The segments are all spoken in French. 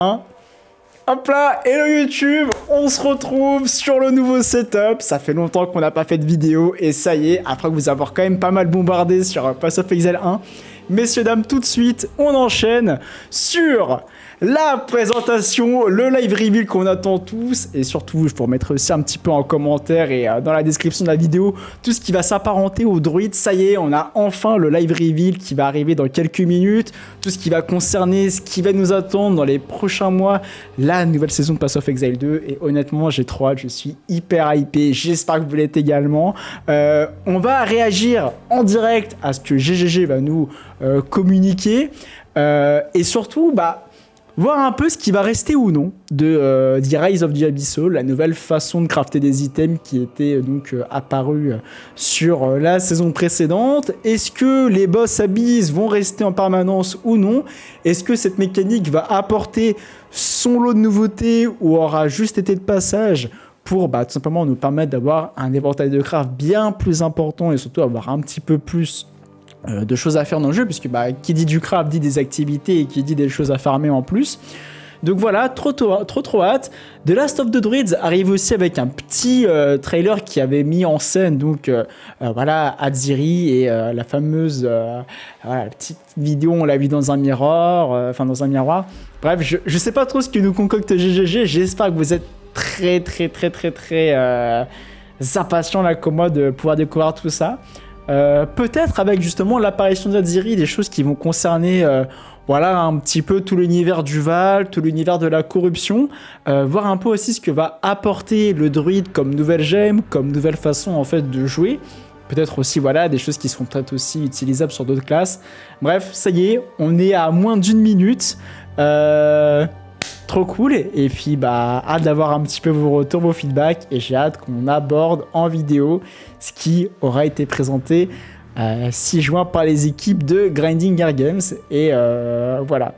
Hein, hop là, hello YouTube, on se retrouve sur le nouveau setup. Ça fait longtemps qu'on n'a pas fait de vidéo et ça y est, après vous avoir quand même pas mal bombardé sur Pass of Exile 1, messieurs dames, tout de suite, on enchaîne sur la présentation, le live reveal qu'on attend tous, et surtout je vous remettrai aussi un petit peu en commentaire et dans la description de la vidéo tout ce qui va s'apparenter au druide. Ça y est, on a enfin le live reveal qui va arriver dans quelques minutes, tout ce qui va concerner ce qui va nous attendre dans les prochains mois, la nouvelle saison de Pass of Exile 2, et honnêtement j'ai trop hâte, je suis hyper hypé, j'espère que vous l'êtes également. On va réagir en direct à ce que GGG va nous communiquer, et surtout voir un peu ce qui va rester ou non de The Rise of the Abyssal, la nouvelle façon de crafter des items qui était donc apparue sur la saison précédente. Est-ce que les boss Abyss vont rester en permanence ou non? Est-ce que cette mécanique va apporter son lot de nouveautés ou aura juste été de passage pour tout simplement nous permettre d'avoir un éventail de craft bien plus important et surtout avoir un petit peu plus de choses à faire dans le jeu, puisque qui dit du craft dit des activités et qui dit des choses à farmer en plus. Donc voilà, trop hâte. The Last of the Druids arrive aussi avec un petit trailer qui avait mis en scène donc voilà Aziri et la fameuse voilà, la petite vidéo, on l'a vu dans un miroir, dans un miroir. Bref, je sais pas trop ce que nous concocte GGG. J'espère que vous êtes très impatients là comme moi de pouvoir découvrir tout ça. Peut-être avec justement l'apparition d'Aziri, des choses qui vont concerner voilà, un petit peu tout l'univers du Val, tout l'univers de la corruption, voir un peu aussi ce que va apporter le druide comme nouvelle gemme, comme nouvelle façon en fait de jouer. Peut-être aussi voilà, des choses qui seront peut-être aussi utilisables sur d'autres classes. Bref, ça y est, on est à moins d'1 minute. Trop cool, et puis hâte d'avoir un petit peu vos retours, vos feedbacks, et j'ai hâte qu'on aborde en vidéo ce qui aura été présenté 6 juin par les équipes de Grinding Gear Games, et voilà,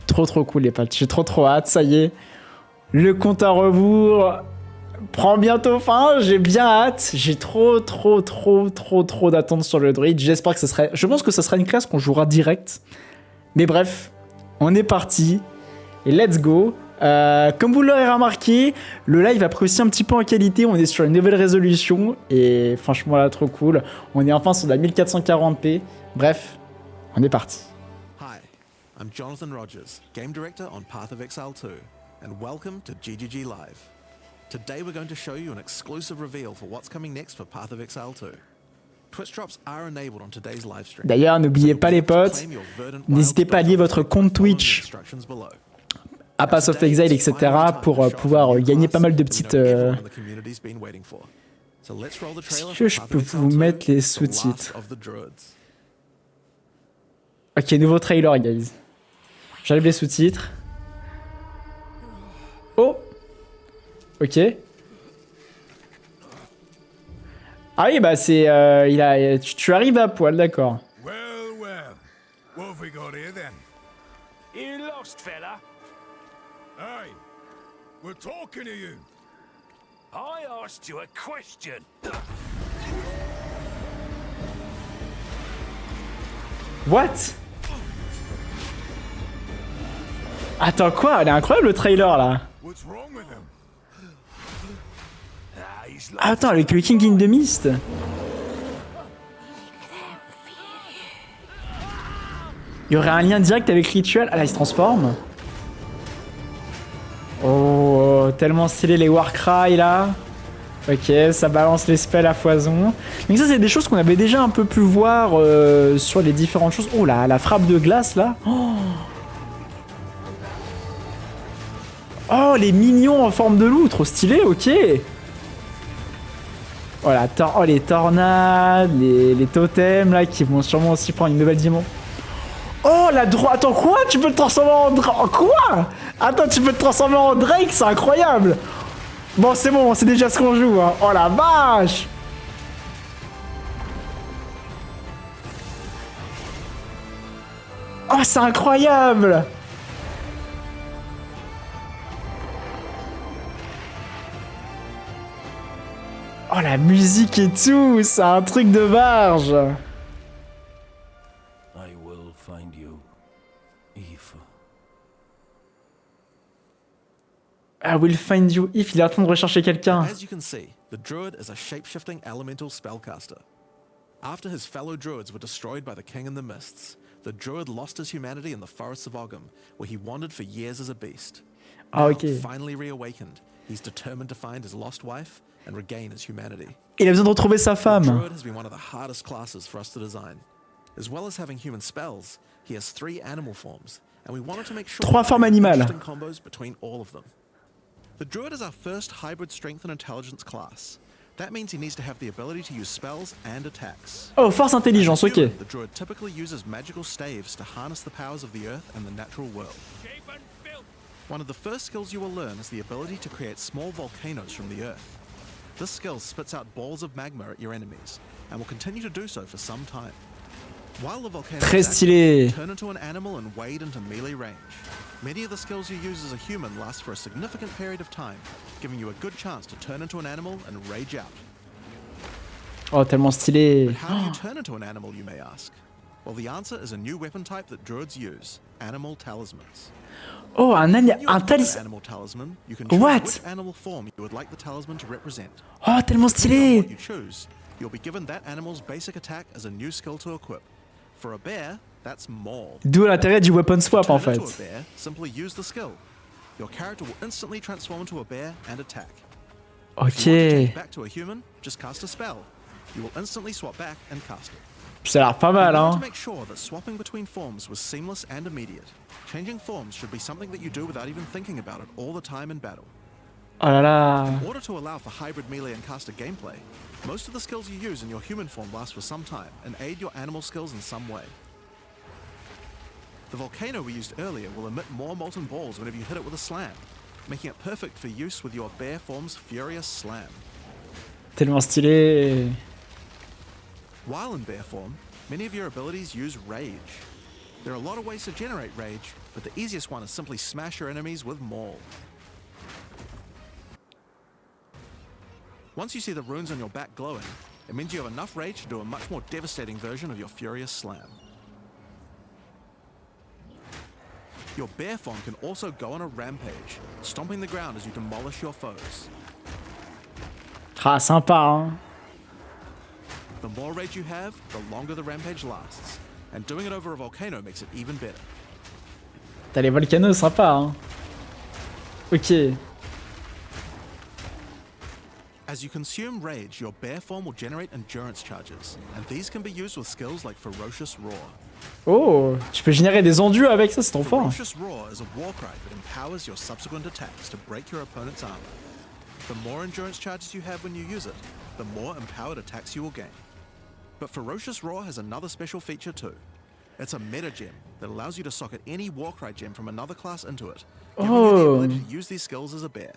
trop cool les potes, j'ai trop hâte. Ça y est, le compte à rebours prend bientôt fin, j'ai bien hâte, j'ai trop d'attentes sur le druide. J'espère que je pense que ça sera une classe qu'on jouera direct, mais bref, on est parti. Et let's go. Comme vous l'aurez remarqué, le live a pris aussi un petit peu en qualité. On est sur une nouvelle résolution et franchement là, trop cool. On est enfin sur la 1440p. Bref, on est parti. Hi, I'm Jonathan Rogers, Game Director on Path of Exile 2, and welcome to GGG Live. Today we're going to show you an exclusive reveal for what's coming next for Path of Exile 2. Twitch drops are enabled on today's live stream. D'ailleurs, n'oubliez pas les potes, n'hésitez pas à lier votre compte Twitch à Pass of Exile, etc. pour pouvoir gagner pas mal de petites... Est-ce que je peux vous mettre les sous-titres? Ok, nouveau trailer, guys. J'enlève les sous-titres. Oh! Ok. Ah oui, c'est... tu arrives à poil, d'accord. Well. What have we got here then? You lost, fella? Hey, we're talking to you. I asked you a question. What? Attends, quoi? Elle est incroyable le trailer là. What's wrong with him? Attends, avec le King in the Mist. Il y aurait un lien direct avec Ritual. Ah là, il se transforme. Oh, tellement stylé les Warcry là. Ok, ça balance les spells à foison. Donc ça, c'est des choses qu'on avait déjà un peu pu voir sur les différentes choses. Oh là, la frappe de glace là. Oh, les minions en forme de loup, trop stylé, ok. Voilà, les tornades, les totems là qui vont sûrement aussi prendre une nouvelle dimension. Oh, la droite. Attends, quoi? Tu peux te transformer en Drake? Quoi? Attends, tu peux te transformer en Drake? C'est incroyable. Bon, c'est bon, c'est déjà ce qu'on joue. Hein. Oh la vache. Oh, c'est incroyable. Oh, la musique et tout. C'est un truc de barge. I will find you, Aoife. I will find you if. Il est en train de rechercher quelqu'un. As you can see, the druid is a shape-shifting elemental spellcaster. After his fellow druids were destroyed by the king in the mists, the druid lost his humanity in the forests of Ogham, where he wandered for years as a beast. Ah, Now, ok. finally reawakened, he's determined to find his lost wife and regain his humanity. Il a besoin de retrouver sa femme. Druid has been one of the hardest classes for us to design. As well as having human spells, he has 3 animal forms, and we wanted to make sure 3 formes animales. interesting combos between all of them. The druid is our first hybrid strength and intelligence class. That means he needs to have the ability to use spells and attacks. Oh, force intelligence, ok. The druid typically uses magical staves to harness the powers of the earth and the natural world. Keep and build. One of the first skills you will learn is the ability to create small volcanoes from the earth. This skill spits out balls of magma at your enemies, and will continue to do so for some time. While the volcano Très is active, stylé. turn into an animal and wade into melee range. Many of the skills you use as a human last for a significant period of time, giving you a good chance to turn into an animal and rage out. Oh, tellement stylé. How do you turn into an animal, you may ask? Well, the answer is a new weapon type that druids use, animal talismans. Oh, When you un equip talisman. an animal talisman, you can choose What? which animal form you would like the talisman to represent. Oh, tellement Depending on what stylé. you choose, you'll be given that animal's basic attack as a new skill to equip. For a bear, that's maul. D'où l'intérêt du weapon swap en Turn fait. into a bear, simply use the skill. Your character will instantly transform into a bear and attack. If you want to change Ok. back to a human, just cast a spell. You will instantly swap back and cast it. Ça a l'air pas mal, We wanted hein. to make sure that swapping between forms was seamless and immediate. Changing forms should be something that you do without even thinking about it all the time in battle. Oh là là. In order to allow for hybrid melee and caster gameplay, most of the skills you use in your human form last for some time and aid your animal skills in some way. The volcano we used earlier will emit more molten balls whenever you hit it with a slam, making it perfect for use with your bear form's furious slam. Tellement stylé. While in bear form, many of your abilities use rage. There are a lot of ways to generate rage, but the easiest one is simply smash your enemies with maul. Once you see the runes on your back glowing, it means you have enough rage to do a much more devastating version of your furious slam. Your bear form can also go on a rampage, stomping the ground as you demolish your foes. Ah, sympa, hein. The more rage you have, the longer the rampage lasts, and doing it over a volcano makes it even better. T'as les volcanos, sympa, hein. Ok. As you consume rage, your bear form will generate endurance charges, and these can be used with skills like Ferocious Roar. Oh, tu peux générer des endus avec ça, c'est trop fort. Ferocious Roar is a war cry that empowers your subsequent attacks to break your opponent's armor. The more endurance charges you have when you use it, the more empowered attacks you will gain. But Ferocious Roar has another special feature too. It's a meta gem that allows you to socket any Warcry gem from another class into it, giving you the ability to use these skills as a bear.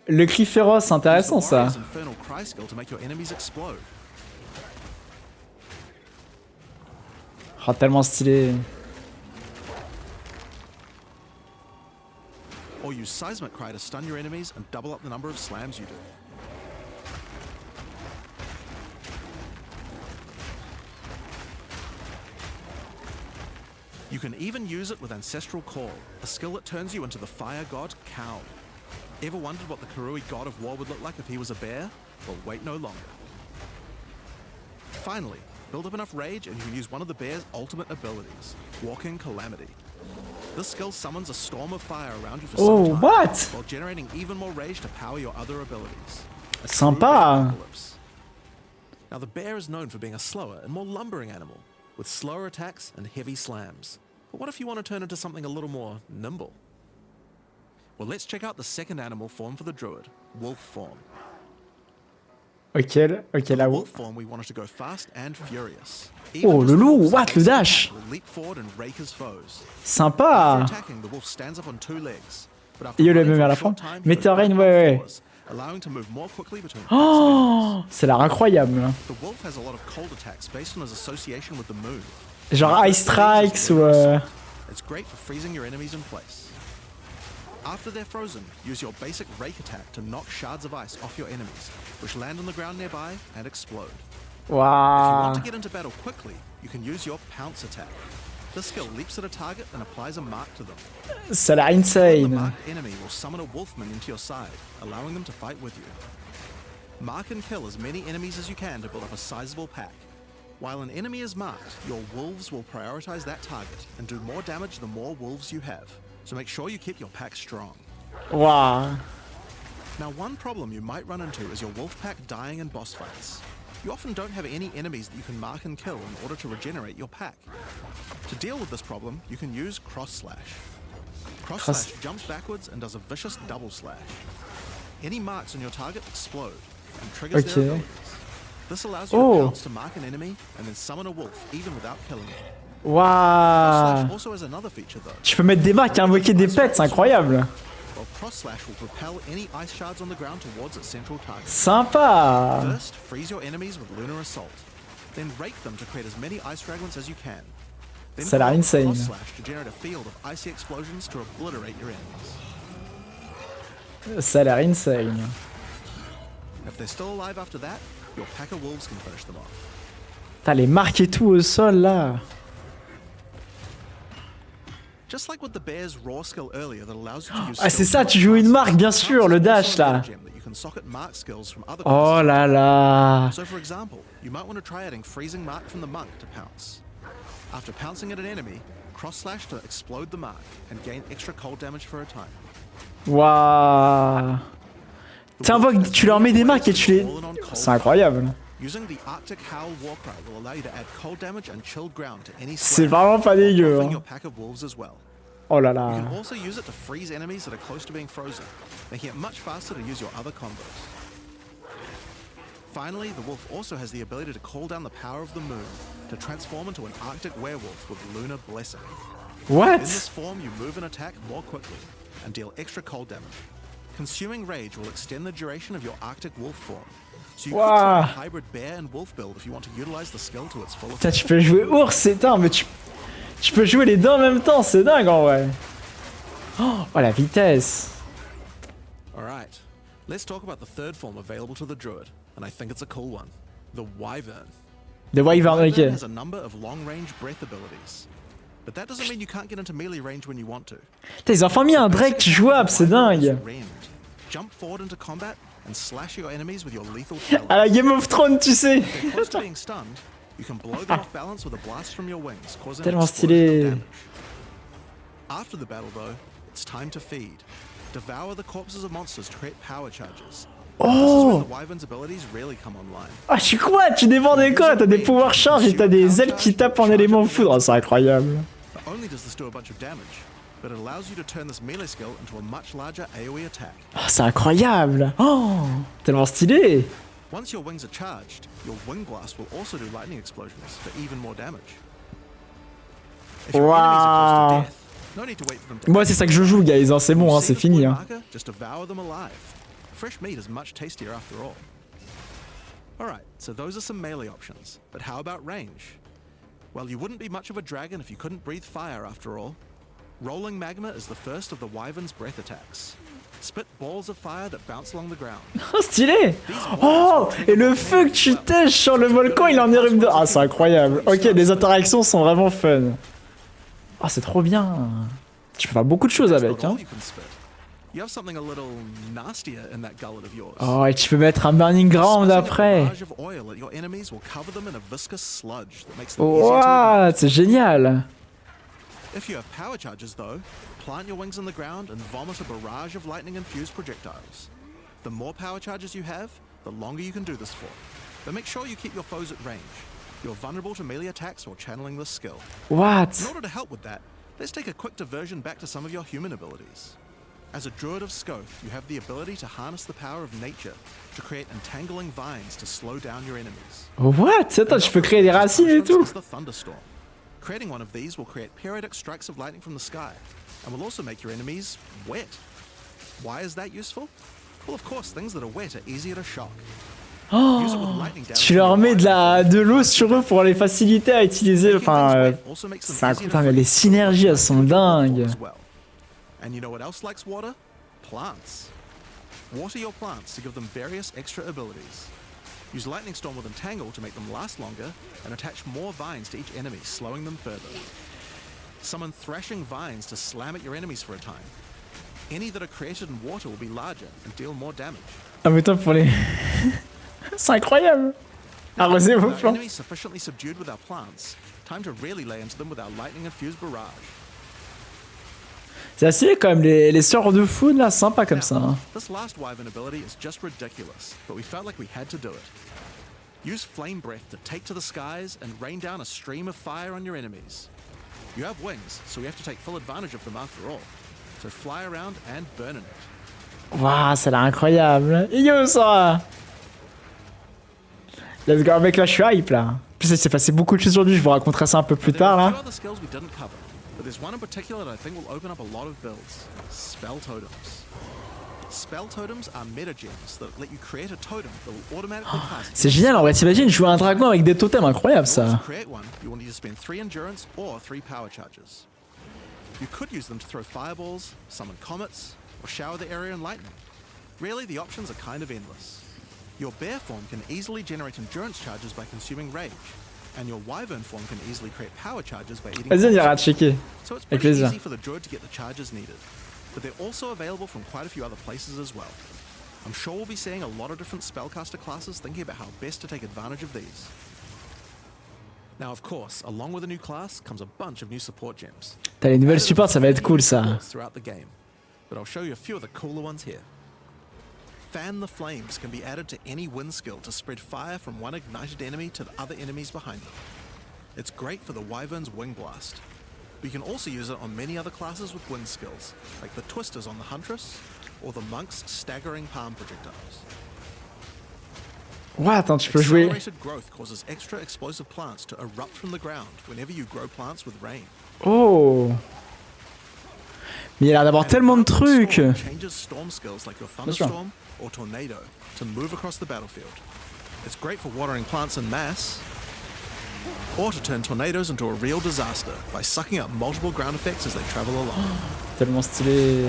Le cri féroce, c'est intéressant Use the ça. Warrior's Infernal Cry skill to make your enemies explode. Oh, tellement stylé. Or use Seismic Cry to stun your enemies and double up the number of slams you do. You can even use it with Ancestral Call, a skill that turns you into the fire god Cow. Ever wondered what the Karui god of war would look like if he was a bear? Well, wait no longer. Finally, build up enough rage and you can use one of the bear's ultimate abilities, Walking Calamity. This skill summons a storm of fire around you for Oh, some time, what? while generating even more rage to power your other abilities. A true Sympa. bear apocalypse. Now the bear is known for being a slower and more lumbering animal, with slower attacks and heavy slams. But what if you want to turn into something a little more nimble? Well, let's check out the second animal form for the druid, wolf form. Ok, ok, For the là-haut. wolf form, we wanted to go fast and furious. Oh, Even le as the loup, wolf's what, le basic dash. attack will leap forward and rake his foes. After Sympa. attacking, the wolf stands up on two legs. But after Et il le running met for vers a la short fin. time, he goes Météorine, back on ouais, all ouais. fours, allowing to move more quickly between attacks and enemies. Oh, c'est l'air incroyable. The wolf has a lot of cold attacks based on his association with the moon. Genre Ice Strikes ou... It's great for freezing your enemies in place. After they're frozen, use your basic rake attack to knock shards of ice off your enemies, which land on the ground nearby and explode. If you want Waouh. to get into battle quickly, you can use your pounce attack. This skill leaps at a target and applies a mark to them. Ça a l'air The insane. marked enemy will summon a wolfman into your side, allowing them to fight with you. Mark and kill as many enemies as you can to build up a sizable pack. While an enemy is marked, your wolves will prioritize that target and do more damage the more wolves you have. So make sure you keep your pack strong. Waouh. Now, one problem you might run into is your wolf pack dying in boss fights. You often don't have any enemies that you can mark and kill in order to regenerate your pack. To deal with this problem, you can use cross slash. Cross slash jumps backwards and does a vicious double slash. Any marks on your target explode and triggers their abilities. This allows you to bounce to mark an enemy and then summon a wolf even without killing him. Waouh. Also has another feature though. Tu peux mettre des marques et invoquer des pets, c'est incroyable. Well, cross slash will propel any ice shards on the ground towards its central target. Sympa. First, freeze your enemies with lunar assault. Then rake them to create as many ice fragments as you can. Then Ça a l'air insane. cross slash to generate a field of icy explosions to obliterate your enemies. Ça a l'air insane. If they're still alive after that, your pack of wolves can finish them off. T'as les marques et tout au sol là. Just like with the bear's raw skill earlier that allows you to use Ah c'est ça, tu joues une marque bien sûr, le dash là. Oh là là. So for example, you might want to try adding freezing mark from the monk to pounce. After pouncing at an enemy, cross slash to explode the mark and gain extra cold damage for a time. Waouh. T'invoques, tu leur mets des marques et tu les... C'est incroyable. Using the Arctic Howl Warcry will allow you to add cold damage and chilled ground to any C'est vraiment pas dégueu. your Hein. pack of wolves as well. Oh là You là. can also use it to freeze enemies that are close to being frozen, making it much faster to use your other combos. Finally, the wolf also has the ability to call down the power of the moon to transform into an Arctic werewolf with lunar blessing. In What? this form, you move and attack more quickly and deal extra cold damage. Consuming Rage will extend the duration of your Arctic wolf form. So you could try a hybrid bear and wolf build if you want to utilize the skill to its full Putain, effect. tu peux jouer ours, c'est dingue, mais tu peux jouer les deux en même temps, c'est dingue en vrai. Oh la vitesse. Alright, let's talk about the third form available to the druid, and I think it's a cool one. The wyvern. The wyvern, Wyvern ok. has a number of long-range breath abilities. But that doesn't mean you can't get into melee range when you want to. Putain, ils ont enfin mis un Drake jouable, c'est dingue. Rend. Jump forward into combat and slash your enemies with your lethal talons. À la Game of Thrones, tu sais. If they're close to being stunned, you can blow them off balance with a blast from your wings, causing Tellement an explosion of stylé. damage. After the battle, though, it's time to feed. Devour the corpses of monsters to create power charges. This is when the wyvern's abilities really come online. Ah, je suis quoi? Tu dépends des quoi? T'as des pouvoirs charge et t'as des ailes qui tapent en élément foudre. Oh, c'est incroyable. Not only does this do a bunch of damage, but it allows you to turn this melee skill into a much larger AoE attack. Oh, c'est incroyable. Oh, tellement stylé. Once your wings are charged, your wing blast will also do lightning explosions for even more damage. If your enemies are close to death, no need to wait for them to Moi, c'est ça que je joue, guys. Hein. C'est bon, hein, c'est fini. Hein. Just devour them alive. Fresh meat is much tastier after all. Alright, so those are some melee options. But how about range? Well, you wouldn't be much of a dragon if you couldn't breathe fire after all. Rolling magma is the first of the wyvern's breath attacks. Spit balls of fire that bounce along the ground. Oh, stylé. Oh, et le feu que tu tèches sur le volcan, il en érupte de... Ah, c'est incroyable. Ok, les interactions sont vraiment fun. Ah, c'est trop bien. Tu peux faire beaucoup de choses That's avec, not hein. all you can spit. You have something a little nastier in that gullet of yours. Oh, et tu peux mettre un burning ground Spitting a après. barrage of oil at your enemies will cover them in a viscous sludge that makes them easier to What? C'est génial. If you have power charges, though, plant your wings in the ground and vomit a barrage of lightning-infused projectiles. The more power charges you have, the longer you can do this for. But make sure you keep your foes at range. You're vulnerable to melee attacks while channeling this skill. What? In order to help with that, let's take a quick diversion back to some of your human abilities. As a druid of Scoth, you have the ability to harness the power of nature to create entangling vines to slow down your enemies. What? Attends, tu peux créer des racines et tout. The thunderstorm. Creating one of these will create periodic strikes of lightning from the sky, and will also make your enemies wet. Why is that useful? Well, of course, things that are wet are easier to shock. Use it with lightning damage Tu leur mets de l'eau sur eux pour les faciliter à utiliser. Enfin, c'est un putain, mais les synergies elles sont dingues. And you know what else likes water? Plants. Water your plants to give them various extra abilities. Use Lightning Storm with Entangle to make them last longer, and attach more vines to each enemy, slowing them further. Summon thrashing vines to slam at your enemies for a time. Any that are created in water will be larger and deal more damage. Ah mais toi pour les... C'est incroyable. Arrosez vos With our plants. enemies sufficiently subdued with our plants, time to really lay into them with our lightning-infused barrage. C'est assez quand même, les sorts de foudre là, sympa comme Now, ça. Hein. This last wyvern ability is just ridiculous, but we felt like we had to do it. Use flame breath to take to the skies and rain down a stream of fire on your enemies. You have wings, so we have to take full advantage of them after all. So fly around and burn in it. Waouh, ça a l'air incroyable. Yo ça. Let's go, mec, là je suis hype là. En plus il s'est passé beaucoup de choses aujourd'hui, je vous raconterai ça un peu plus There are tard a few là. other skills we didn't cover, but there's one in particular that I think will open up a lot of builds. Spell totems. Spell totems are meta gems that let you create a totem that will automatically cast. C'est génial en vrai, t'imagines jouer un dragon avec des totems, incroyable In order ça. to create one, you will need to spend 3 endurance or 3 power charges. You could use them to throw fireballs, summon comets, or shower the area in lightning. Really, the options are kind of endless. Your bear form can easily generate endurance charges by consuming rage, and your wyvern form can easily create power charges by eating Vas-y, on ira corpses. checker. So it's Avec pretty plaisir. easy for the druid to get the charges needed, but they're also available from quite a few other places as well. I'm sure we'll be seeing a lot of different spellcaster classes thinking about how best to take advantage of these. Now, of course, along with a new class comes a bunch of new support gems. T'as les nouvelles supports, ça va être cool ça. Throughout the game, but I'll show you a few of the cooler ones here. Fan the Flames can be added to any wind skill to spread fire from one ignited enemy to the other enemies behind them. It's great for the Wyvern's Wing Blast. But you can also use it on many other classes with wind skills, like the Twisters on the Huntress, or the Monk's Staggering Palm Projectiles. Ouais, attends, tu peux jouer. Accelerated growth causes extra explosive plants to erupt from the ground whenever you grow plants with rain. Oh. Mais il a l'air d'avoir tellement de trucs. Storm changes storm skills like your Bien sûr. Thunderstorm or Tornado to move across the battlefield. It's great for watering plants in mass, or to turn tornadoes into a real disaster by sucking up multiple ground effects as they travel along. Tellement stylé.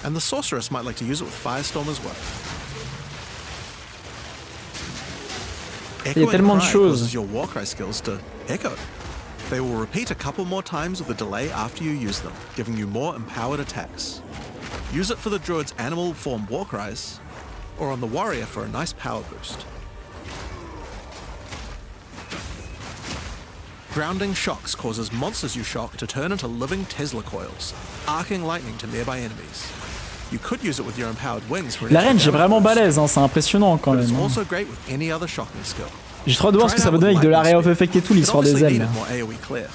And the Sorceress might like to use it with Firestorm as well. Il y a tellement de Cry choses. causes your Warcry skills to echo. They will repeat a couple more times with a delay after you use them, giving you more empowered attacks. Use it for the Druid's animal form Warcries, or on the Warrior for a nice power boost. Grounding Shocks causes monsters you shock to turn into living Tesla coils, arcing lightning to nearby enemies. You could use it with your empowered wings for an La extra range est damage vraiment boost, balèze, hein, c'est impressionnant quand but it's même. Hein. also great with any other shocking skill. J'ai trop hâte de voir ce que ça va donner avec de l'area of effect et tout, It l'histoire des obviously ailes. needed more AoE clear.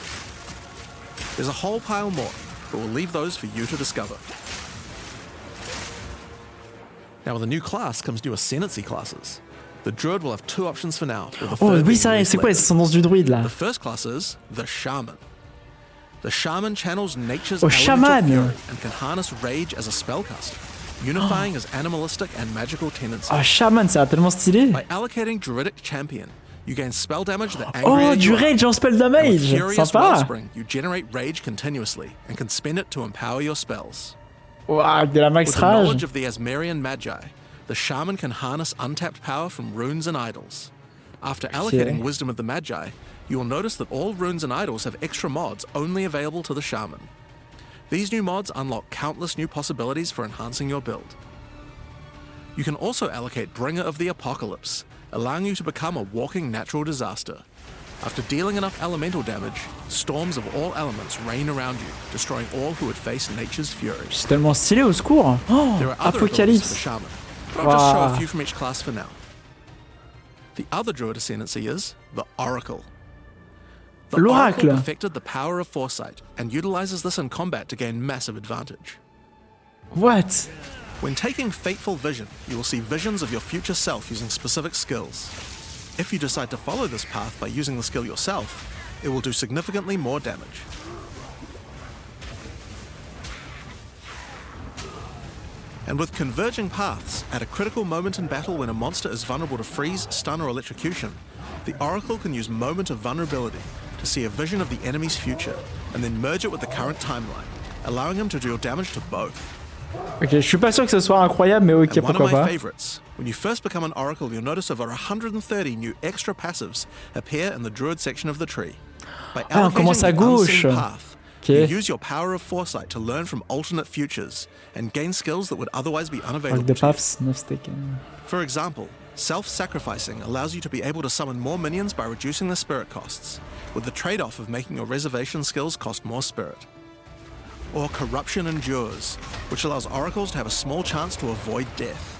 There's a whole pile more, but we'll leave those for you to discover. Now with a new class comes new Ascendancy classes. The Druid will have 2 options for now. with the Oh third oui, being c'est vrai, released c'est quoi les later. ascendances du druide là? The first class is the Shaman. The Shaman channels nature's Oh, elemental Shaman. fury and can harness rage as a spellcaster, unifying his animalistic and magical tendencies. Oh, Shaman, ça a tellement stylé. By allocating Druidic Champion, you gain spell damage the angrier Oh, you du are. rage en spell And with damage. Furious Sympa. Wellspring, you generate rage continuously and can spend it to empower your spells. Ouah, avec de la max With the knowledge rage. of the Asmerian Magi, the Shaman can harness untapped power from runes and idols. After allocating Wisdom of the Magi, you will notice that all runes and idols have extra mods only available to the Shaman. These new mods unlock countless new possibilities for enhancing your build. You can also allocate Bringer of the Apocalypse, allowing you to become a walking natural disaster. After dealing enough elemental damage, storms of all elements rain around you, destroying all who would face nature's fury. C'est tellement stylé, au secours. Oh, There are other abilities for the Apocalypse. Shaman, but I'll just show Wow. a few from each class for now. The other Druid Ascendancy is the Oracle. The L'Oracle. Oracle perfected the power of foresight and utilizes this in combat to gain massive advantage. What? When taking Fateful Vision, you will see visions of your future self using specific skills. If you decide to follow this path by using the skill yourself, it will do significantly more damage. And with Converging Paths, at a critical moment in battle when a monster is vulnerable to freeze, stun, or electrocution, the Oracle can use Moment of Vulnerability to see a vision of the enemy's future, and then merge it with the current timeline, allowing him to deal damage to both. Ok, je suis pas sûr que ce soit incroyable, mais ok, And one of pourquoi my pas. favorites, when you first become an Oracle, you'll notice over 130 new extra passives appear in the Druid section of the tree. By Ah, on commence à allocating the gauche. unseen path, Ok. you use your power of foresight to learn from alternate futures and gain skills that would otherwise be Mark unavailable the to you. paths, not taken. For example, self-sacrificing allows you to be able to summon more minions by reducing the spirit costs, with the trade-off of making your reservation skills cost more spirit. Or corruption endures, which allows oracles to have a small chance to avoid death.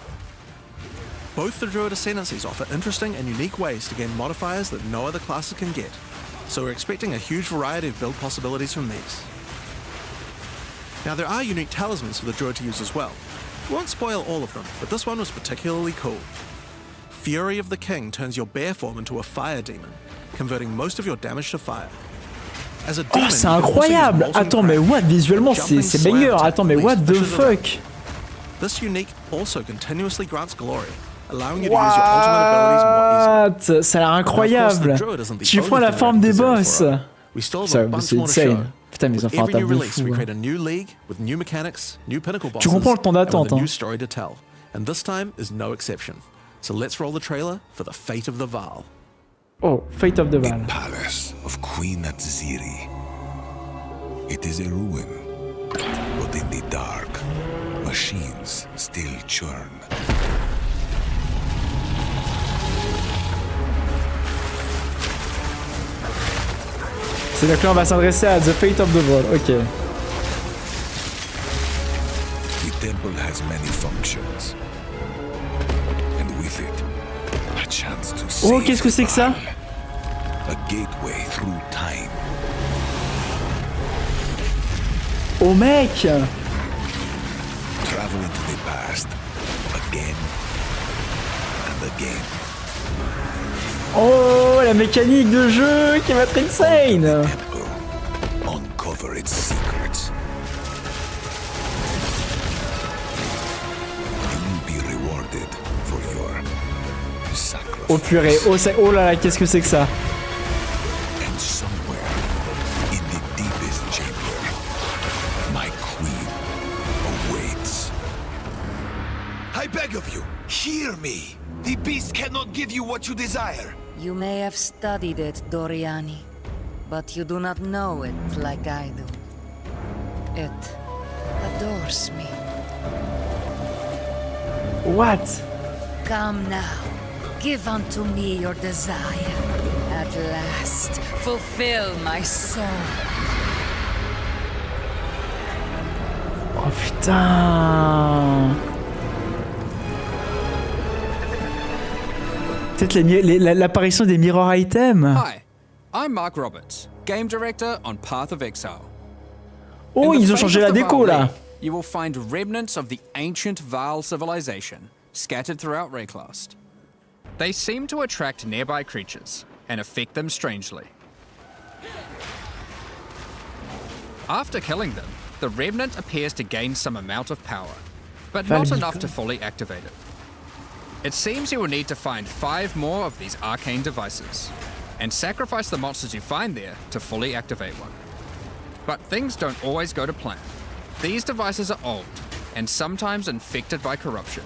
Both the druid ascendancies offer interesting and unique ways to gain modifiers that no other classes can get, so we're expecting a huge variety of build possibilities from these. Now there are unique talismans for the druid to use as well. We won't spoil all of them, but this one was particularly cool. Fury of the King turns your bear form into a fire demon, converting most of your damage to fire. As a Oh, demon, c'est you can also use incroyable! molten Attends, mais crack, what? Visuellement, jumping c'est slam banger. to Attends, mais release what the fishes of fuck? air. This unique also continuously grants glory, allowing you to use your ultimate abilities more easily. What? Ça a l'air Now, of course, incroyable. the druid isn't the Tu only prends la thing forme we're des considering boss. for it. We still have Ça, a bunch c'est more to show. insane. Putain, mais ils ont With fait un every taf new de release, fou. we Hein. create a new league with new mechanics, new pinnacle bosses, Tu comprends le temps and d'attente, with a hein. new story to tell. And this time is no exception. So let's roll the trailer for the fate of the Vaal. Oh, Fate of the Val. Palace of Queen Atziri. It is a ruin, but in the dark, machines still churn. C'est-à-dire que là, on va s'adresser à The Fate of the Val. Ok. The temple has many functions, and with it, a chance to Oh, save qu'est-ce que c'est que ça? a gateway through time. Oh, mec! Travel into the past, again and again. Oh, la mécanique de jeu qui va être insane! Temple, uncover its secrets. You will be rewarded for your sacrifice. Oh purée, oh là là, qu'est-ce que c'est que ça? And somewhere in the deepest chamber, my queen awaits. I beg of you, hear me. The beast cannot give you what you desire. You may have studied it, Doriani, but you do not know it like I do. It adores me. What? Come now, give unto me your desire. At last, fulfill my soul. Oh putain! Peut-être l'apparition des mirror items. Hi, I'm Mark Roberts, Game Director on Path of Exile. Oh, In the ils ont fate changé of la the déco Vaal là. League, you will find remnants of the ancient Vaal civilization scattered throughout Rayclast. They seem to attract nearby creatures and affect them strangely. After killing them, the remnant appears to gain some amount of power, but not enough to fully activate it. It seems you will need to find 5 more of these arcane devices, and sacrifice the monsters you find there to fully activate one. But things don't always go to plan. These devices are old, and sometimes infected by corruption.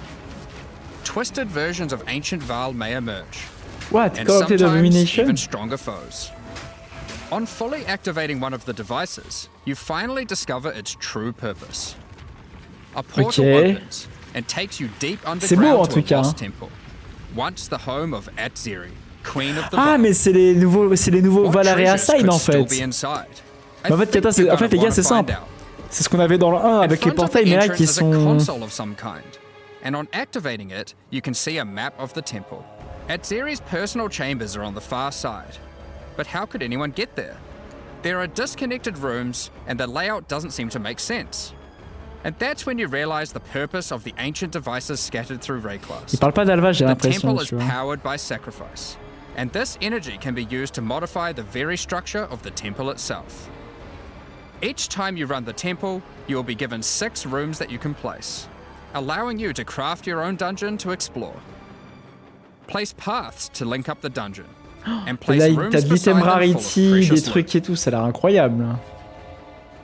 Twisted versions of ancient Vaal may emerge, What? and Corrupted sometimes Abomination? even stronger foes. On fully activating one of the devices, you finally discover its true purpose. A portal Ok. opens and takes you deep beau, en underground to tout a cas, lost hein. temple, once the home of Atziri, Queen of the Ah, Vaal. mais c'est les nouveaux What Valaria treasures Sign could en still fait. be inside? Mais en fait, Kata, en fait, les gars, c'est simple. C'est ce qu'on avait dans le 1 avec les portails, mais là qui sont. console of some kind. And on activating it, you can see a map of the temple. Atziri's personal chambers are on the far side. But how could anyone get there? There are disconnected rooms, and the layout doesn't seem to make sense. And that's when you realize the purpose of the ancient devices scattered through Rayclast. Il parle pas d'Alva, j'ai The l'impression, temple is tu vois. powered by sacrifice, and this energy can be used to modify the very structure of the temple itself. Each time you run the temple, you will be given 6 rooms that you can place, allowing you to craft your own dungeon to explore. Place paths to link up the dungeon, and Et place là, rooms t'as de beside l'item them full of rarity, des precious trucs loot. et tout, ça a l'air incroyable.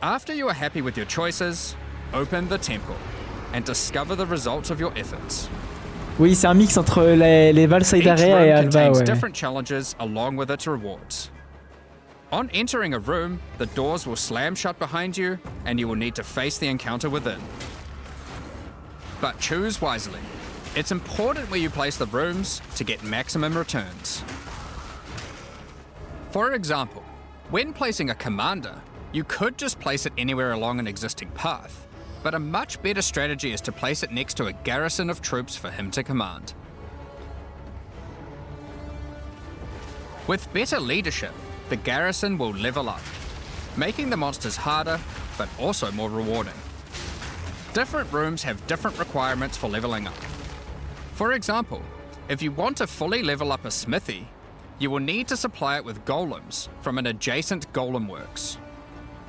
After you are happy with your choices, open the temple and discover the results of your efforts. Oui, c'est un mix entre les Each Valside room Area et Alva, contains ouais. different challenges along with its rewards. On entering a room, the doors will slam shut behind you, and you will need to face the encounter within. But choose wisely. It's important where you place the rooms to get maximum returns. For example, when placing a commander, you could just place it anywhere along an existing path, but a much better strategy is to place it next to a garrison of troops for him to command. With better leadership, the garrison will level up, making the monsters harder, but also more rewarding. Different rooms have different requirements for leveling up. For example, if you want to fully level up a smithy, you will need to supply it with golems from an adjacent golem works,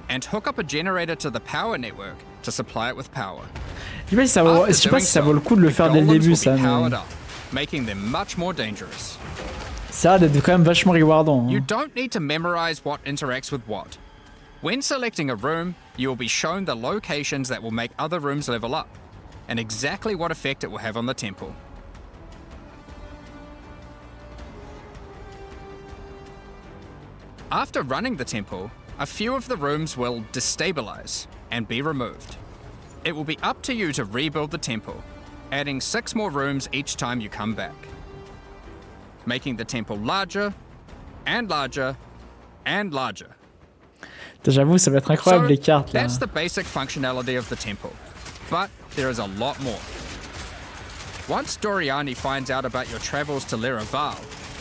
and hook up a generator to the power network to supply it with power. Je sais pas si ça vaut le coup de le faire dès le début, ça. Making them much more dangerous. Ça a d'être quand même vachement rewardant. You don't need to memorize what interacts with what. When selecting a room, you will be shown the locations that will make other rooms level up, and exactly what effect it will have on the temple. After running the temple, a few of the rooms will destabilize and be removed. It will be up to you to rebuild the temple, adding 6 more rooms each time you come back, making the temple larger and larger and larger. J'avoue, ça va être incroyable les cartes là. That's the basic functionality of the temple, but there is a lot more. Once Doriani finds out about your travels to Leraval,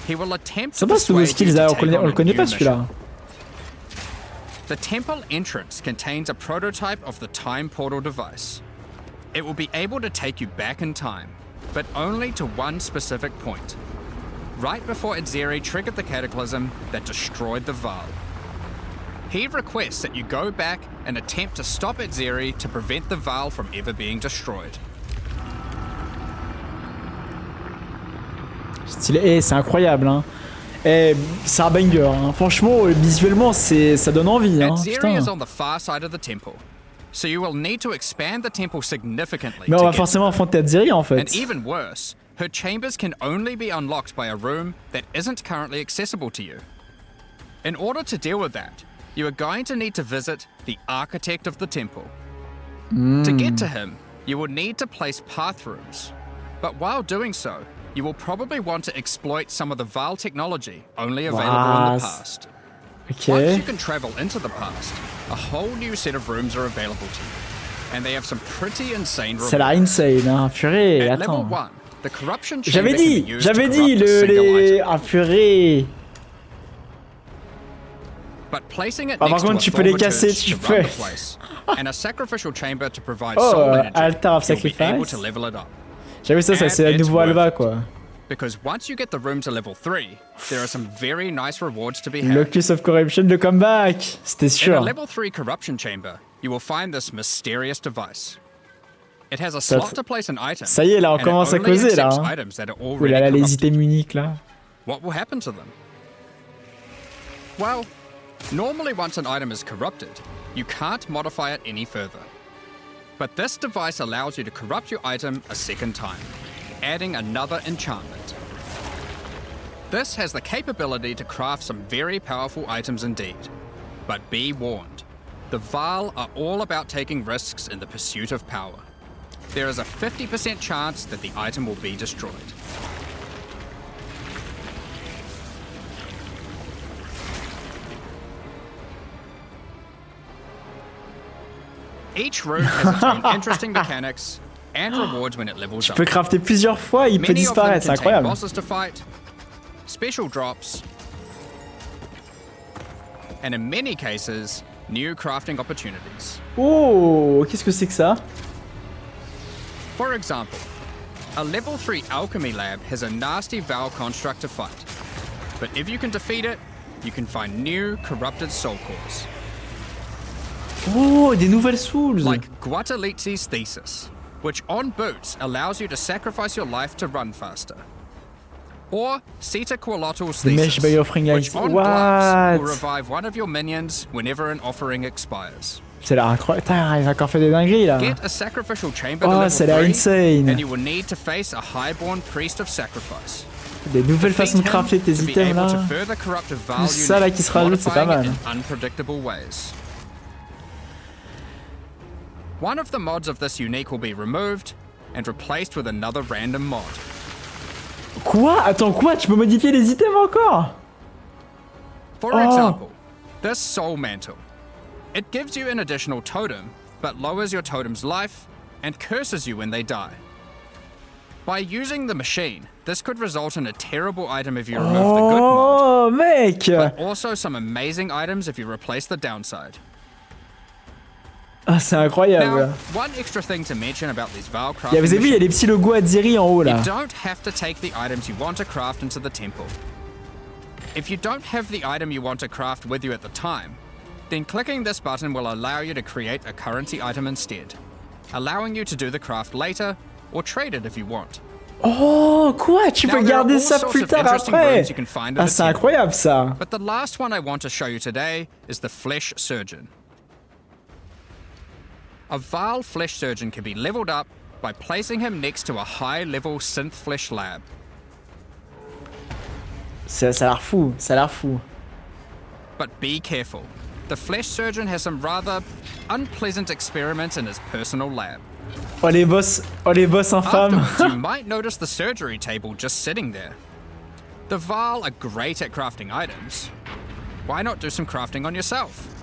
he will attempt to persuade you to take on a new mission. The temple entrance contains a prototype of the time portal device. It will be able to take you back in time, but only to one specific point, right before Itzeri triggered the cataclysm that destroyed the Val. He requests that you go back and attempt to stop Itzeri to prevent the Val from ever being destroyed. Stylé, c'est incroyable, hein. C'est un banger, hein. Franchement, visuellement, ça donne envie, hein. Itzeri is on the far side of the temple, so you will need to expand the temple significantly. Mais on va forcément affronter Itzeri en fait. And even worse, her chambers can only be unlocked by a room that isn't currently accessible to you. In order to deal with that, you are going to need to visit the architect of the temple. To get to him, you will need to place path rooms. But while doing so, you will probably want to exploit some of the Val technology only available in the past. Okay. Once you can travel into the past, a whole new set of rooms are available to you. And they have some pretty insane rewards. Ça a l'air insane, hein. Purée, At level attends. 1, the corruption chamber J'avais can be dit, used to corrupt a single item. Ah purée. But placing it Par next to contre, a tu peux les former casser, church tu to run peux. the place, and a sacrificial chamber to provide Oh, soul energy, altar of you'll be able sacrifice. to level it up. J'avoue ça c'est la And nouveau it's Alva worth it. quoi. Because once you get the room to level 3, there are some very nice rewards to be had. Locus of Corruption, le comeback. C'était In a sûr. level 3 corruption chamber, you will find this mysterious device. It has a slot to place an item. Ça y est là, on and it commence à only causer là. accepts Hein. items that are Ouh already là là, les corrupted. items uniques là. What will happen to them? Well, normally once an item is corrupted, you can't modify it any further. But this device allows you to corrupt your item a second time, adding another enchantment. This has the capability to craft some very powerful items indeed. But be warned, the Val are all about taking risks in the pursuit of power. There is a 50% chance that the item will be destroyed. Each room has its own interesting mechanics and rewards when it levels Tu up. peux crafter plusieurs fois, il peut Many of them disparaître, c'est contain incroyable. bosses to fight, special drops, and in many cases, new crafting opportunities. Oh, qu'est-ce que c'est que ça? For example, a level 3 alchemy lab has a nasty Val construct to fight. But if you can defeat it, you can find new corrupted soul cores. Oh, des nouvelles souls. Like Guatalitzi's Thesis, which on boots allows you to sacrifice your life to run faster. Or Sita Qualottl's The mesh Thesis, by offering which ice. on gloves will What? revive one of your minions whenever an offering expires. C'est l'air incroyable. Putain, il a encore fait des dingueries là. Get a sacrificial chamber Oh, to level c'est l'air 3, insane. and you will need to face a highborn priest of sacrifice. Des nouvelles façons de crafter tes items là. Plus ça là qui se rajoute, c'est pas mal. One of the mods of this unique will be removed and replaced with another random mod. Quoi? Attends, quoi? Tu peux modifier les items encore? For example, this soul mantle. It gives you an additional totem, but lowers your totem's life and curses you when they die. By using the machine, this could result in a terrible item if you remove the good mod, mec! but also some amazing items if you replace the downside. Ah, c'est incroyable. Now, one extra thing to mention about these Val crafting Vous avez vu, il y a les petits logos Atziri en haut là. You don't have to take the items you want to craft into the temple. If you don't have the item you want to craft with you at the time, then clicking this button will allow you to create a currency item instead, allowing you to do the craft later or trade it if you want. Oh, quoi? Tu peux garder ça plus tard après? Ah, c'est incroyable ça. But the last one I want to show you today is the Flesh Surgeon. A Val Flesh Surgeon can be leveled up by placing him next to a high-level synth flesh lab. Ça a l'air fou, ça a l'air fou. But be careful. The Flesh Surgeon has some rather unpleasant experiments in his personal lab. Oh les boss infâmes. Afterwards, you might notice the surgery table just sitting there. The Val are great at crafting items. Why not do some crafting on yourself?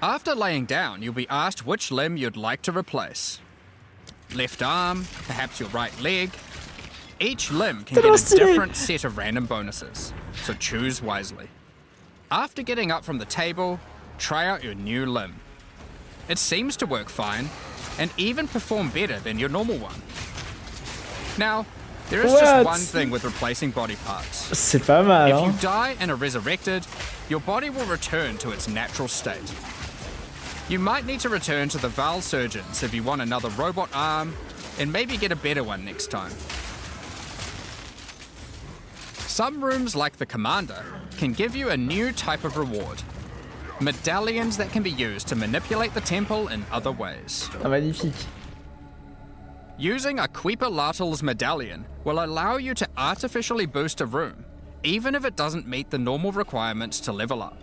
After laying down, you'll be asked which limb you'd like to replace. Left arm, perhaps your right leg. Each limb can get a different set of random bonuses, so choose wisely. After getting up from the table, try out your new limb. It seems to work fine, and even perform better than your normal one. Now, there is just one thing with replacing body parts. C'est pas mal, If you die and are resurrected, your body will return to its natural state. You might need to return to the Val Surgeons if you want another robot arm, and maybe get a better one next time. Some rooms, like the Commander, can give you a new type of reward. Medallions that can be used to manipulate the temple in other ways. Ah, magnifique. Using a Quiperlatal's medallion will allow you to artificially boost a room, even if it doesn't meet the normal requirements to level up.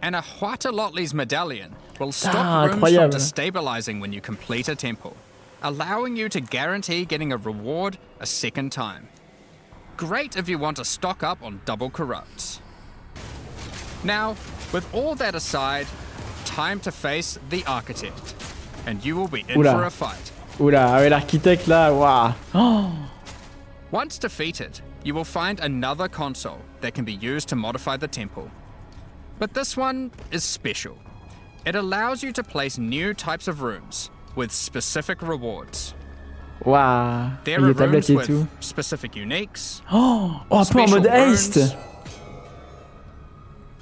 And a Huatalotli's medallion will stop rooms from destabilizing when you complete a temple, allowing you to guarantee getting a reward a second time. Great if you want to stock up on double corrupts. Now, with all that aside, time to face the Architect, and you will be in for a fight. Oula, avec l'architecte là, waouh. Oh. Once defeated, you will find another console that can be used to modify the temple. But this one is special. It allows you to place new types of rooms with specific rewards. Waouh. There are rooms with specific uniques. Oh, un peu en mode haste.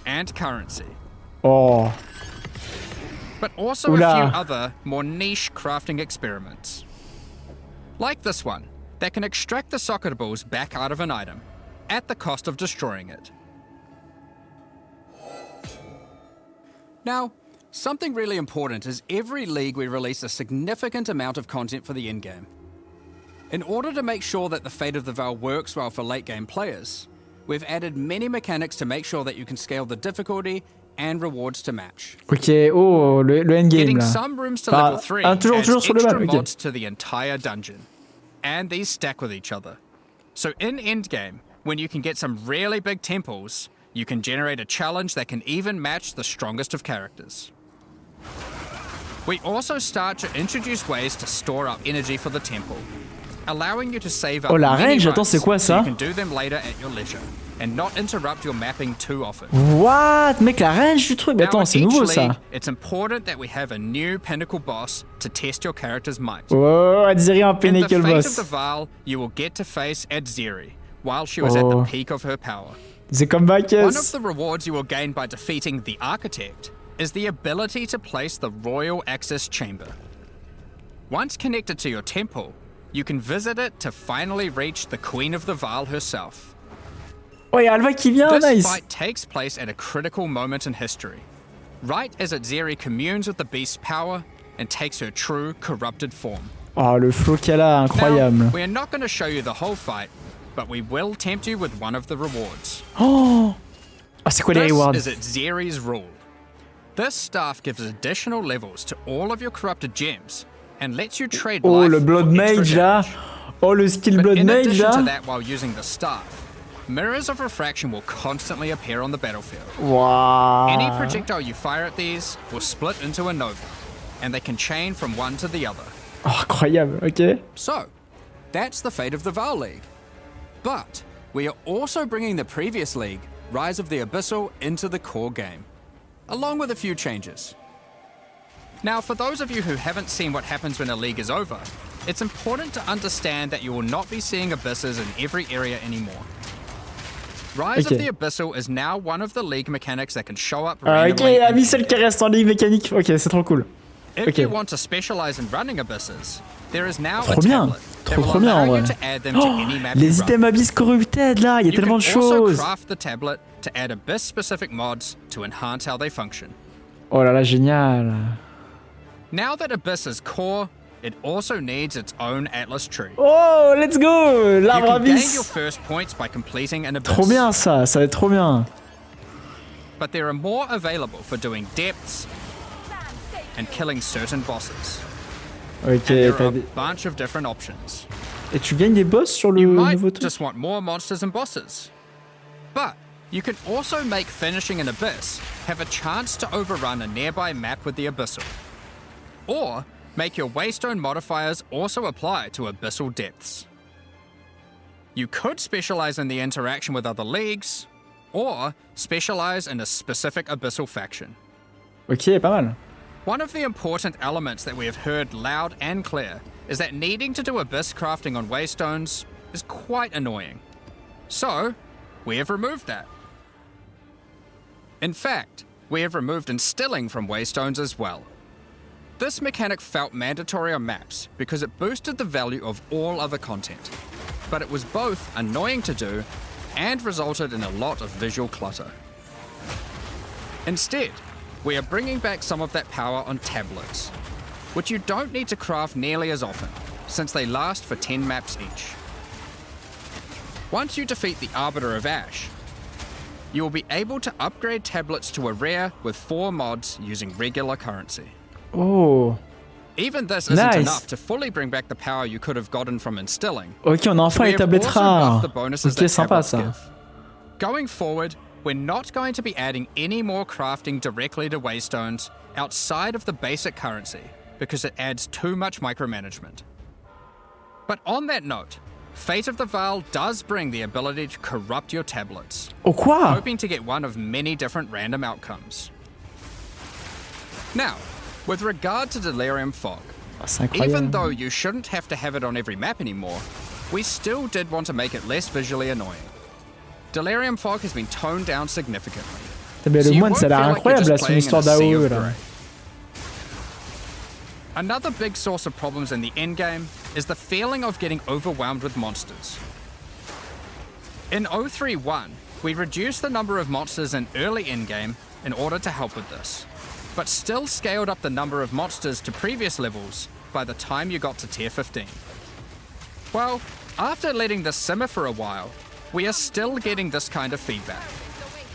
And currency. Oh. But also a few other, more niche crafting experiments. Like this one, that can extract the socketables back out of an item, at the cost of destroying it. Now, something really important is every league we release a significant amount of content for the endgame. In order to make sure that the Fate of the Val works well for late game players, we've added many mechanics to make sure that you can scale the difficulty and rewards to match. Ok, oh, le endgame Getting là. some rooms to level 3 adds toujours sur le extra map, mods to the entire dungeon. And these stack with each other. So in endgame, when you can get some really big temples, you can generate a challenge that can even match the strongest of characters. We also start to introduce ways to store up energy for the temple, allowing you to save up la many range, runs attends, c'est quoi so ça? you can do them later at your leisure, and not interrupt your mapping too often. What? Mec, la range du truc, mais attends, c'est nouveau ça. It's important that we have a new pinnacle boss to test your character's might. Oh, Atziri en In the pinnacle Fate boss. of the Val, you will get to face Atziri while she was at the peak of her power. The comeback One of is. the rewards you will gain by defeating the Architect is the ability to place the Royal Access Chamber. Once connected to your temple, you can visit it to finally reach the Queen of the Val herself. Oh, y'a Alva qui vient, This nice. fight takes place at a critical moment in history, right as Atziri communes with the beast's power and takes her true corrupted form. Oh, le flow qu'elle a, incroyable. Now, we are not going to show you the whole fight, but we will tempt you with one of the rewards. Oh, ah, c'est quoi les rewards? This is Xeri's rule. This staff gives additional levels to all of your corrupted gems and lets you trade Oh, life le Blood for extra Mage là. damage. Oh, le skill But Blood in Mage addition to là. that, while using the staff, mirrors of refraction will constantly appear on the battlefield. Waouh. Any projectile you fire at these will split into a nova, and they can chain from one to the other. Oh, incroyable, ok. So, that's the fate of the Val League. But we are also bringing the previous league, Rise of the Abyssal, into the core game, along with a few changes. Now, for those of you who haven't seen what happens when a league is over, it's important to understand that you will not be seeing abysses in every area anymore. Rise of the Abyssal is now one of the league mechanics that can show up randomly. Ok, la mis celle qui reste en ligue mécanique. Ok, c'est trop cool. If you want to specialize in running abysses, there is now Trop a bien. tablet that Trop will bien en allow vrai. you to add them to any map you Les run. items abyss corrupted là, il y a You tellement de can also choses. craft the tablet to add abyss-specific mods to enhance how they function. Oh là là, génial. Now that Abyss is core, it also needs its own Atlas tree. Oh, let's go. You L'arbre can gain your abyss. first points by completing an Abyss. Trop bien ça, ça va être trop bien. But there are more available for doing depths and killing certain bosses. Ok, And there are t'as a des... bunch of different options. Et tu gagnes des boss sur le You might nouveau truc? just want more monsters and bosses. But you can also make finishing an Abyss have a chance to overrun a nearby map with the Abyssal. Or make your Waystone modifiers also apply to Abyssal depths. You could specialize in the interaction with other leagues, or specialize in a specific Abyssal faction. Ok, pas mal. One of the important elements that we have heard loud and clear is that needing to do Abyss crafting on Waystones is quite annoying. So, we have removed that. In fact, we have removed instilling from Waystones as well. This mechanic felt mandatory on maps because it boosted the value of all other content, but it was both annoying to do and resulted in a lot of visual clutter. Instead, we are bringing back some of that power on tablets, which you don't need to craft nearly as often, since they last for 10 maps each. Once you defeat the Arbiter of Ash, you will be able to upgrade tablets to a rare with 4 mods using regular currency. Oh. Even this isn't enough to fully bring back the power you could have gotten from instilling. Ok, on a enfin We les have tablettes also rares. buffed the bonuses Ok, that sympa tablets ça. give. Going forward, we're not going to be adding any more crafting directly to Waystones outside of the basic currency because it adds too much micromanagement. But on that note, Fate of the Val does bring the ability to corrupt your tablets, Oh quoi? hoping to get one of many different random outcomes. Now, with regard to Delirium Fog, Oh, c'est incroyable. even though you shouldn't have to have it on every map anymore, we still did want to make it less visually annoying. Delirium Fog has been toned down significantly. Mais so le you moine, ça a won't l'air feel like you're incroyable là, just son playing in histoire a sea d'AOE of là. grey. Another big source of problems in the endgame is the feeling of getting overwhelmed with monsters. In 031, we reduced the number of monsters in early endgame in order to help with this, but still scaled up the number of monsters to previous levels by the time you got to tier 15. Well, after letting this simmer for a while, we are still getting this kind of feedback.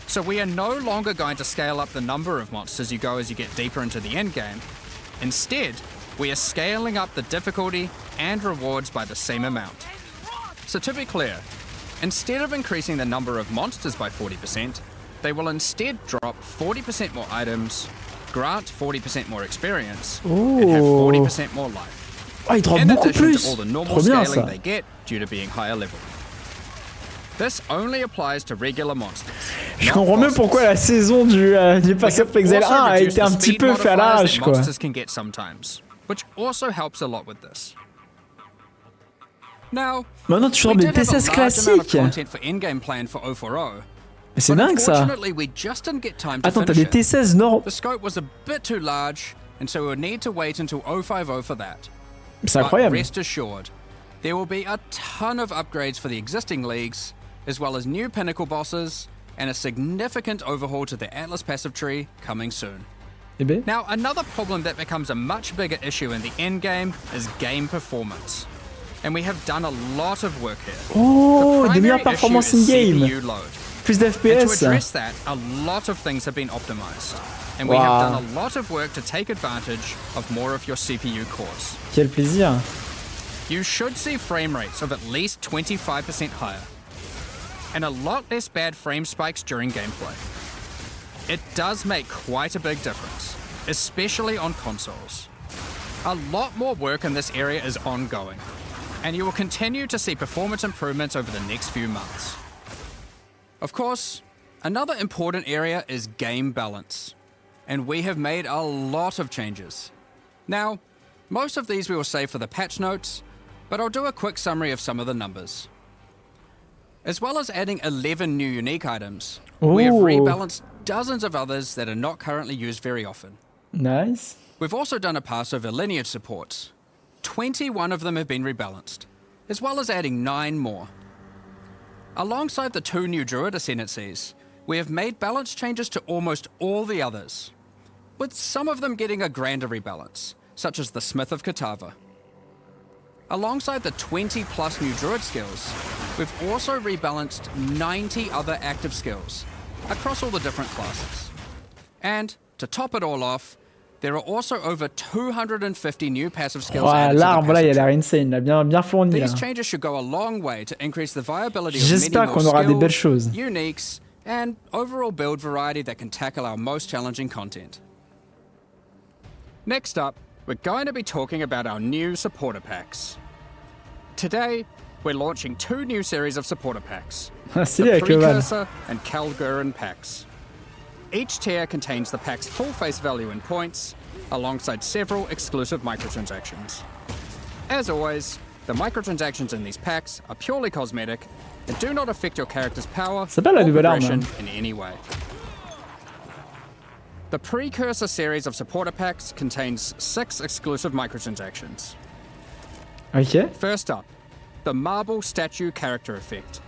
So we are no longer going to scale up the number of monsters you go as you get deeper into the endgame. Instead, we are scaling up the difficulty and rewards by the same amount. So to be clear, instead of increasing the number of monsters by 40%, they will instead drop 40% more items, grant 40% more experience, and have 40% more life. Oh, il drop In beaucoup addition plus. to all the normal Trop bien scaling ça. they get due to being higher level. This only applies to regular monsters. Je not comprends mieux bosses. pourquoi la saison du We Pass have of EXILE also 1 a reduced été un the petit speed peu fait à modifiers l'arrache that quoi. monsters can get sometimes, which also helps a lot with this. Now, Maintenant tu we sors des did have a TSS large amount of classiques. content for in-game plan for 040. Mais c'est but dingue ça. unfortunately, we just didn't get time to Attends, t'as finish des it. T16 nord. The scope was a bit too large, and so we'll need to wait until 050 for that. C'est But incroyable. rest assured, there will be a ton of upgrades for the existing leagues, as well as new pinnacle bosses, and a significant overhaul to the Atlas passive tree coming soon. Eh ben. Now, another problem that becomes a much bigger issue in the endgame is game performance. and we have done a lot of work here. Oh, The des meilleures primary performances issue is in-game. CPU load. Plus And to d'FPS. address that, a lot of things have been optimized. And we have done a lot of work to take advantage of more of your CPU cores. Quel plaisir. You should see frame rates of at least 25% higher, and a lot less bad frame spikes during gameplay. It does make quite a big difference, especially on consoles. A lot more work in this area is ongoing, and you will continue to see performance improvements over the next few months. Of course, another important area is game balance, and we have made a lot of changes. Now, most of these we will save for the patch notes, but I'll do a quick summary of some of the numbers. As well as adding 11 new unique items, we have Ooh. rebalanced dozens of others that are not currently used very often. Nice. We've also done a pass over lineage supports. 21 of them have been rebalanced, as well as adding 9 more. Alongside the 2 new druid ascendancies, we have made balance changes to almost all the others, with some of them getting a grander rebalance, such as the Smith of Katava. Alongside the 20 plus new druid skills, we've also rebalanced 90 other active skills across all the different classes. And to top it all off, there are also over 250 new passive skills Ouah, added to the l'arbre là, il a passive l'air tree. insane, là, bien fourni là. These changes should go a long way to increase the viability of many J'espère more qu'on aura des belles skills, choses. uniques, and overall build variety that can tackle our most challenging content. Next up, we're going to be talking about our new supporter packs. Today, we're launching 2 new series of supporter packs, Ah, the stylé avec le van. Precursor and Kalgurin packs. Each tier contains the pack's full face value in points, alongside several exclusive microtransactions. As always, the microtransactions in these packs are purely cosmetic and do not affect your character's power C'est pas la or nouvelle arme, progression hein. in any way. The Precursor series of supporter packs contains 6 exclusive microtransactions. Ok. First up, the Marble Statue character effect.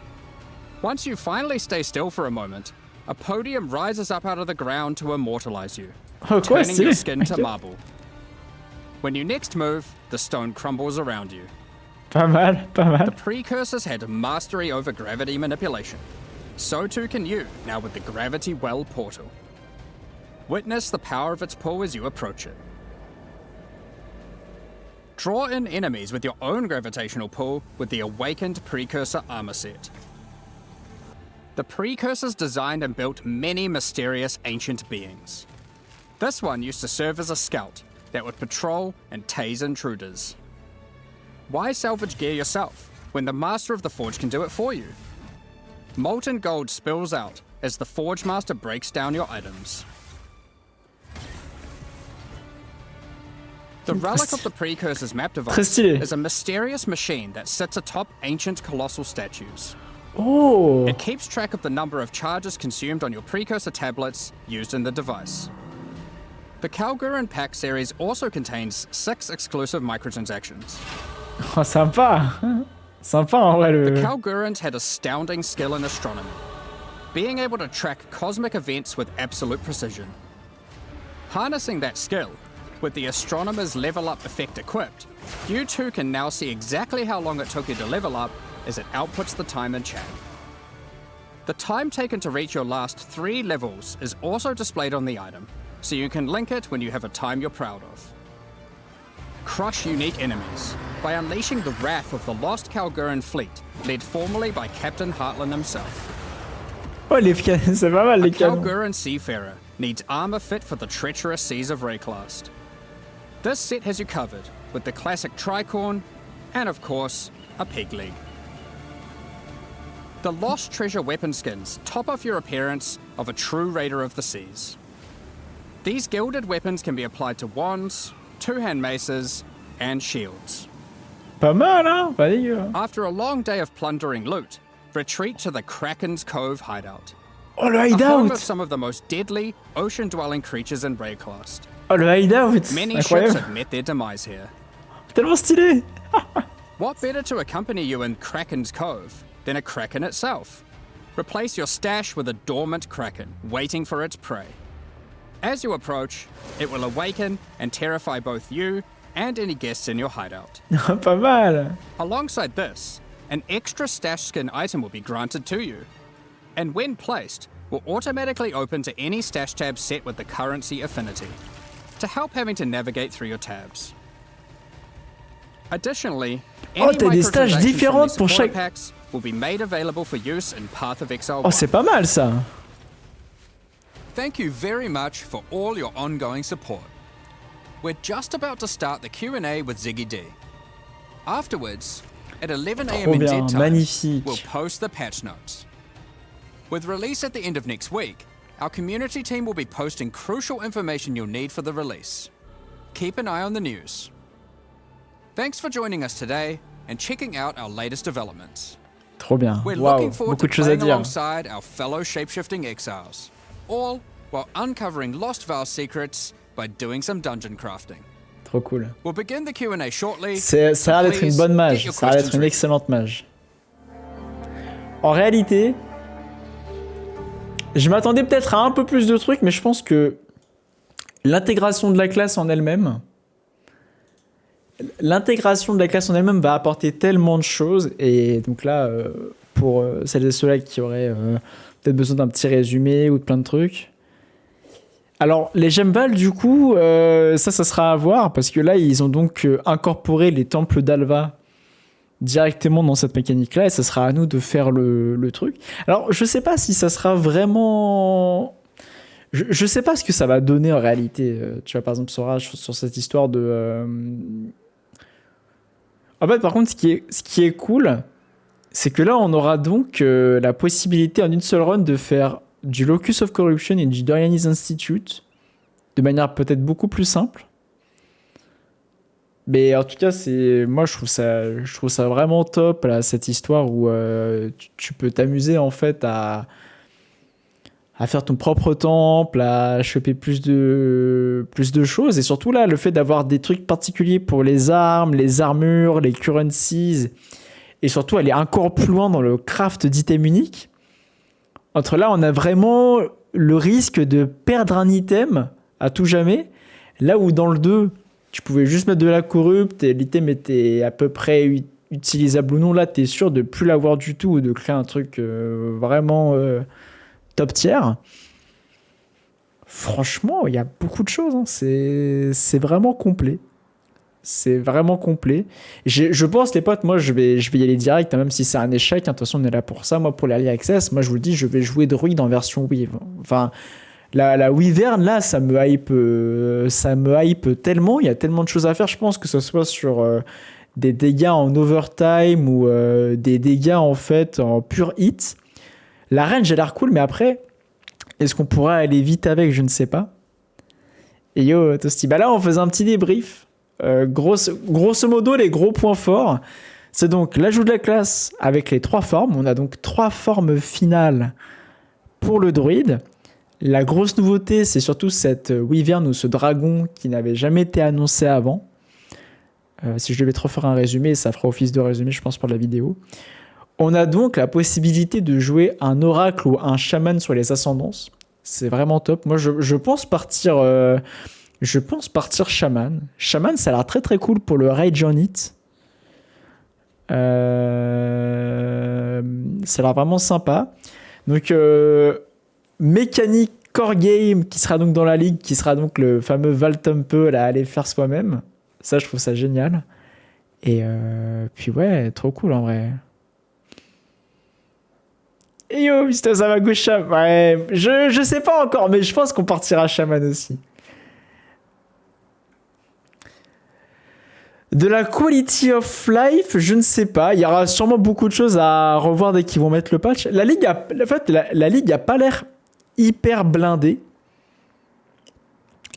Once you finally stay still for a moment, a podium rises up out of the ground to immortalize you, Oh, quoi, turning your stylé. skin to Ok. marble. When you next move, the stone crumbles around you. Pas mal, pas mal. The Precursors had mastery over gravity manipulation. So too can you, now with the Gravity Well portal. Witness the power of its pull as you approach it. Draw in enemies with your own gravitational pull with the Awakened Precursor armor set. The Precursors designed and built many mysterious ancient beings. This one used to serve as a scout that would patrol and tase intruders. Why salvage gear yourself when the Master of the Forge can do it for you? Molten gold spills out as the Forge Master breaks down your items. The relic of the Precursor's map Très device stylé. is a mysterious machine that sits atop ancient colossal statues. Oh. It keeps track of the number of charges consumed on your Precursor tablets used in the device. The Kalgurin pack series also contains 6 exclusive microtransactions. Oh, sympa. Sympa en vrai The le. Kalgurans had astounding skill in astronomy, being able to track cosmic events with absolute precision. Harnessing that skill, with the Astronomer's level up effect equipped, you too can now see exactly how long it took you to level up as it outputs the time in chat. The time taken to reach your last 3 levels is also displayed on the item, so you can link it when you have a time you're proud of. Crush unique enemies by unleashing the wrath of the lost Kalgurin fleet, led formerly by Captain Heartland himself. Oh, les canons, c'est pas mal A les canons. Kalgurin seafarer needs armor fit for the treacherous seas of Rayclast. This set has you covered with the classic tricorn and, of course, a peg leg. The Lost Treasure weapon skins top off your appearance of a true raider of the seas. These gilded weapons can be applied to wands, 2-hand maces, and shields. Pas mal, hein. Pas dégueu. After a long day of plundering loot, retreat to the Kraken's Cove hideout. Oh, le A home hideout. of some of the most deadly, ocean-dwelling creatures in Rayclast. Oh, le hideout. Many ships Incroyable. have met their demise here. Tellement stylé. What better to accompany you in Kraken's Cove than a kraken itself? Replace your stash with a dormant kraken, waiting for its prey. As you approach, it will awaken and terrify both you and any guests in your hideout. Pas mal. Alongside this, an extra stash skin item will be granted to you, and when placed, will automatically open to any stash tab set with the currency affinity, to help having to navigate through your tabs. Additionally, any t'as des stages microtransactions différentes from pour these chaque... supporter packs will be made available for use in Path of Exile 1. Oh, c'est pas mal ça. Thank you very much for all your ongoing support. We're just about to start the Q&A with Ziggy D. Afterwards, at 11 a.m. Trop in bien, Z time, magnifique. we'll post the patch notes. With release at the end of next week, our community team will be posting crucial information you'll need for the release. Keep an eye on the news. Thanks for joining us today and checking out our latest developments. Trop bien. We're Waouh, looking forward beaucoup to de choses à playing dire. alongside our fellow shapeshifting exiles, all while uncovering Lost Vale secrets by doing some dungeon crafting. Trop cool. We'll begin the Q&A shortly. Ça a l'air d'être une bonne mage, ça a l'air d'être une excellente mage. En réalité, je m'attendais peut-être à un peu plus de trucs, mais je pense que l'intégration de la classe en elle-même va apporter tellement de choses. Et donc là, pour celles et ceux-là qui auraient peut-être besoin d'un petit résumé ou de plein de trucs. Alors, les gemballes, du coup, ça sera à voir, parce que là, ils ont donc incorporé les temples d'Alva directement dans cette mécanique-là, et ça sera à nous de faire le truc. Alors, je sais pas si ça sera vraiment... Je sais pas ce que ça va donner en réalité. Tu vois, par exemple, sur cette histoire de... En fait, par contre, ce qui est cool, c'est que là, on aura donc la possibilité en une seule run de faire du Locus of Corruption et du Dorianese Institute de manière peut-être beaucoup plus simple. Mais en tout cas, moi je trouve ça vraiment top là, cette histoire où tu peux t'amuser en fait à faire ton propre temple, à choper plus de choses, et surtout là le fait d'avoir des trucs particuliers pour les armes, les armures, les currencies, et surtout aller encore plus loin dans le craft d'items uniques. Entre là, on a vraiment le risque de perdre un item à tout jamais, là où dans le 2, tu pouvais juste mettre de la corrupte et l'item était à peu près utilisable ou non. Là, tu es sûr de plus l'avoir du tout ou de créer un truc vraiment top tier. Franchement, il y a beaucoup de choses. Hein. C'est vraiment complet. C'est vraiment complet. Je pense, les potes, moi, je vais y aller direct, hein, même si c'est un échec. De toute façon, on est là pour ça. Moi, pour l'Early Access, moi, je vous le dis, je vais jouer Druid en version Weave. Enfin, la Wyvern, là, ça me hype tellement. Il y a tellement de choses à faire. Je pense que ce soit sur des dégâts en overtime ou des dégâts, en fait, en pure hit. La range, elle a l'air cool, mais après, est-ce qu'on pourra aller vite avec? Je ne sais pas. Et yo, Toasty, bah là, on faisait un petit débrief. Grosso modo, les gros points forts, c'est donc l'ajout de la classe avec les 3 formes. On a donc 3 formes finales pour le druide. La grosse nouveauté, c'est surtout cette wyvern ou ce dragon qui n'avait jamais été annoncé avant. Si je devais trop faire un résumé, ça fera office de résumé, je pense, pour la vidéo. On a donc la possibilité de jouer un oracle ou un chaman sur les ascendances. C'est vraiment top. Moi, je pense partir... Shaman. Shaman, ça a l'air très très cool pour le Rage on It. Ça a l'air vraiment sympa. Donc, mécanique core game qui sera donc dans la ligue, qui sera donc le fameux Valtempe à aller faire soi-même. Ça, je trouve ça génial. Et puis ouais, trop cool en vrai. Et yo, Mr. Zamagucha. Ouais, je sais pas encore, mais je pense qu'on partira Shaman aussi. De la quality of life, je ne sais pas. Il y aura sûrement beaucoup de choses à revoir dès qu'ils vont mettre le patch. La ligue a pas l'air hyper blindée.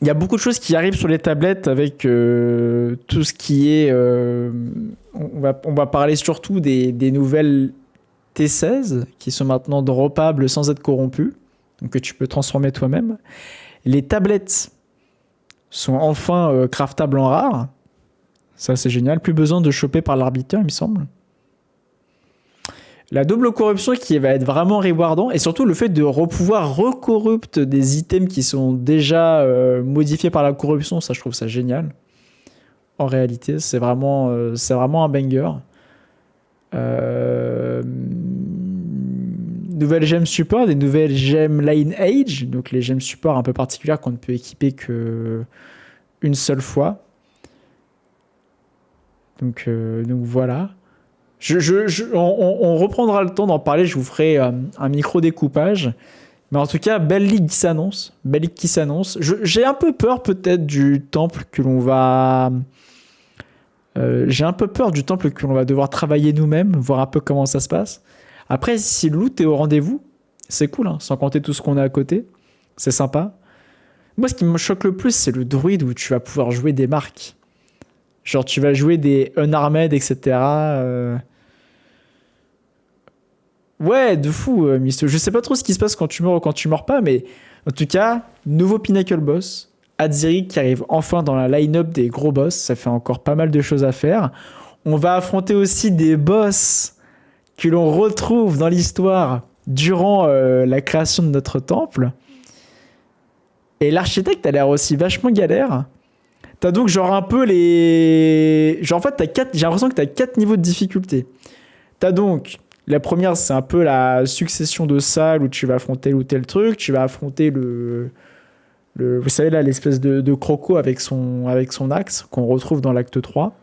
Il y a beaucoup de choses qui arrivent sur les tablettes avec tout ce qui est... on va parler surtout des nouvelles T16 qui sont maintenant droppables sans être corrompues, donc que tu peux transformer toi-même. Les tablettes sont enfin craftables en rare. Ça, c'est génial. Plus besoin de choper par l'arbitre, il me semble. La double corruption qui va être vraiment rewardant. Et surtout, le fait de pouvoir recorrupte des items qui sont déjà modifiés par la corruption. Ça, je trouve ça génial. en réalité. C'est vraiment un banger. Nouvelles gemmes support, des nouvelles gemmes lineage, donc les gemmes support un peu particulières qu'on ne peut équiper que une seule fois. Donc voilà. On reprendra le temps d'en parler, je vous ferai un micro découpage. Mais en tout cas, belle ligue qui s'annonce. Belle ligue qui s'annonce. J'ai un peu peur peut-être du temple que l'on va... j'ai un peu peur du temple que l'on va devoir travailler nous-mêmes, voir un peu comment ça se passe. Après, si le loot est au rendez-vous, c'est cool, hein, sans compter tout ce qu'on a à côté. C'est sympa. Moi, ce qui me choque le plus, c'est le druide où tu vas pouvoir jouer des marques. Genre, tu vas jouer des unarmed, etc. Ouais, de fou, Misto. Je sais pas trop ce qui se passe quand tu meurs ou quand tu meurs pas, mais en tout cas, nouveau Pinnacle Boss. Adziri qui arrive enfin dans la line-up des gros boss. Ça fait encore pas mal de choses à faire. On va affronter aussi des boss que l'on retrouve dans l'histoire durant la création de notre temple. Et l'architecte a l'air aussi vachement galère. T'as donc genre un peu les... Genre en fait, j'ai l'impression que t'as 4 niveaux de difficulté. T'as donc... La première, c'est un peu la succession de salles où tu vas affronter tel ou tel truc. Tu vas affronter vous savez là, l'espèce de croco avec son axe qu'on retrouve dans l'acte 3.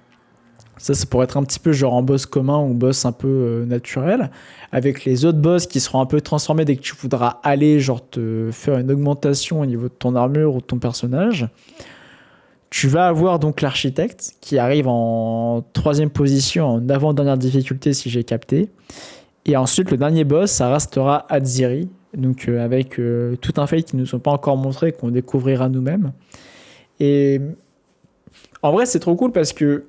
Ça pourrait être un petit peu genre en boss commun ou boss un peu naturel. Avec les autres boss qui seront un peu transformés dès que tu voudras aller genre te faire une augmentation au niveau de ton armure ou de ton personnage. Tu vas avoir donc l'architecte qui arrive en 3e position, en avant-dernière difficulté si j'ai capté. Et ensuite, le dernier boss, ça restera Adziri, donc avec tout un fait qui ne nous sont pas encore montrés, qu'on découvrira nous-mêmes. Et en vrai, c'est trop cool parce que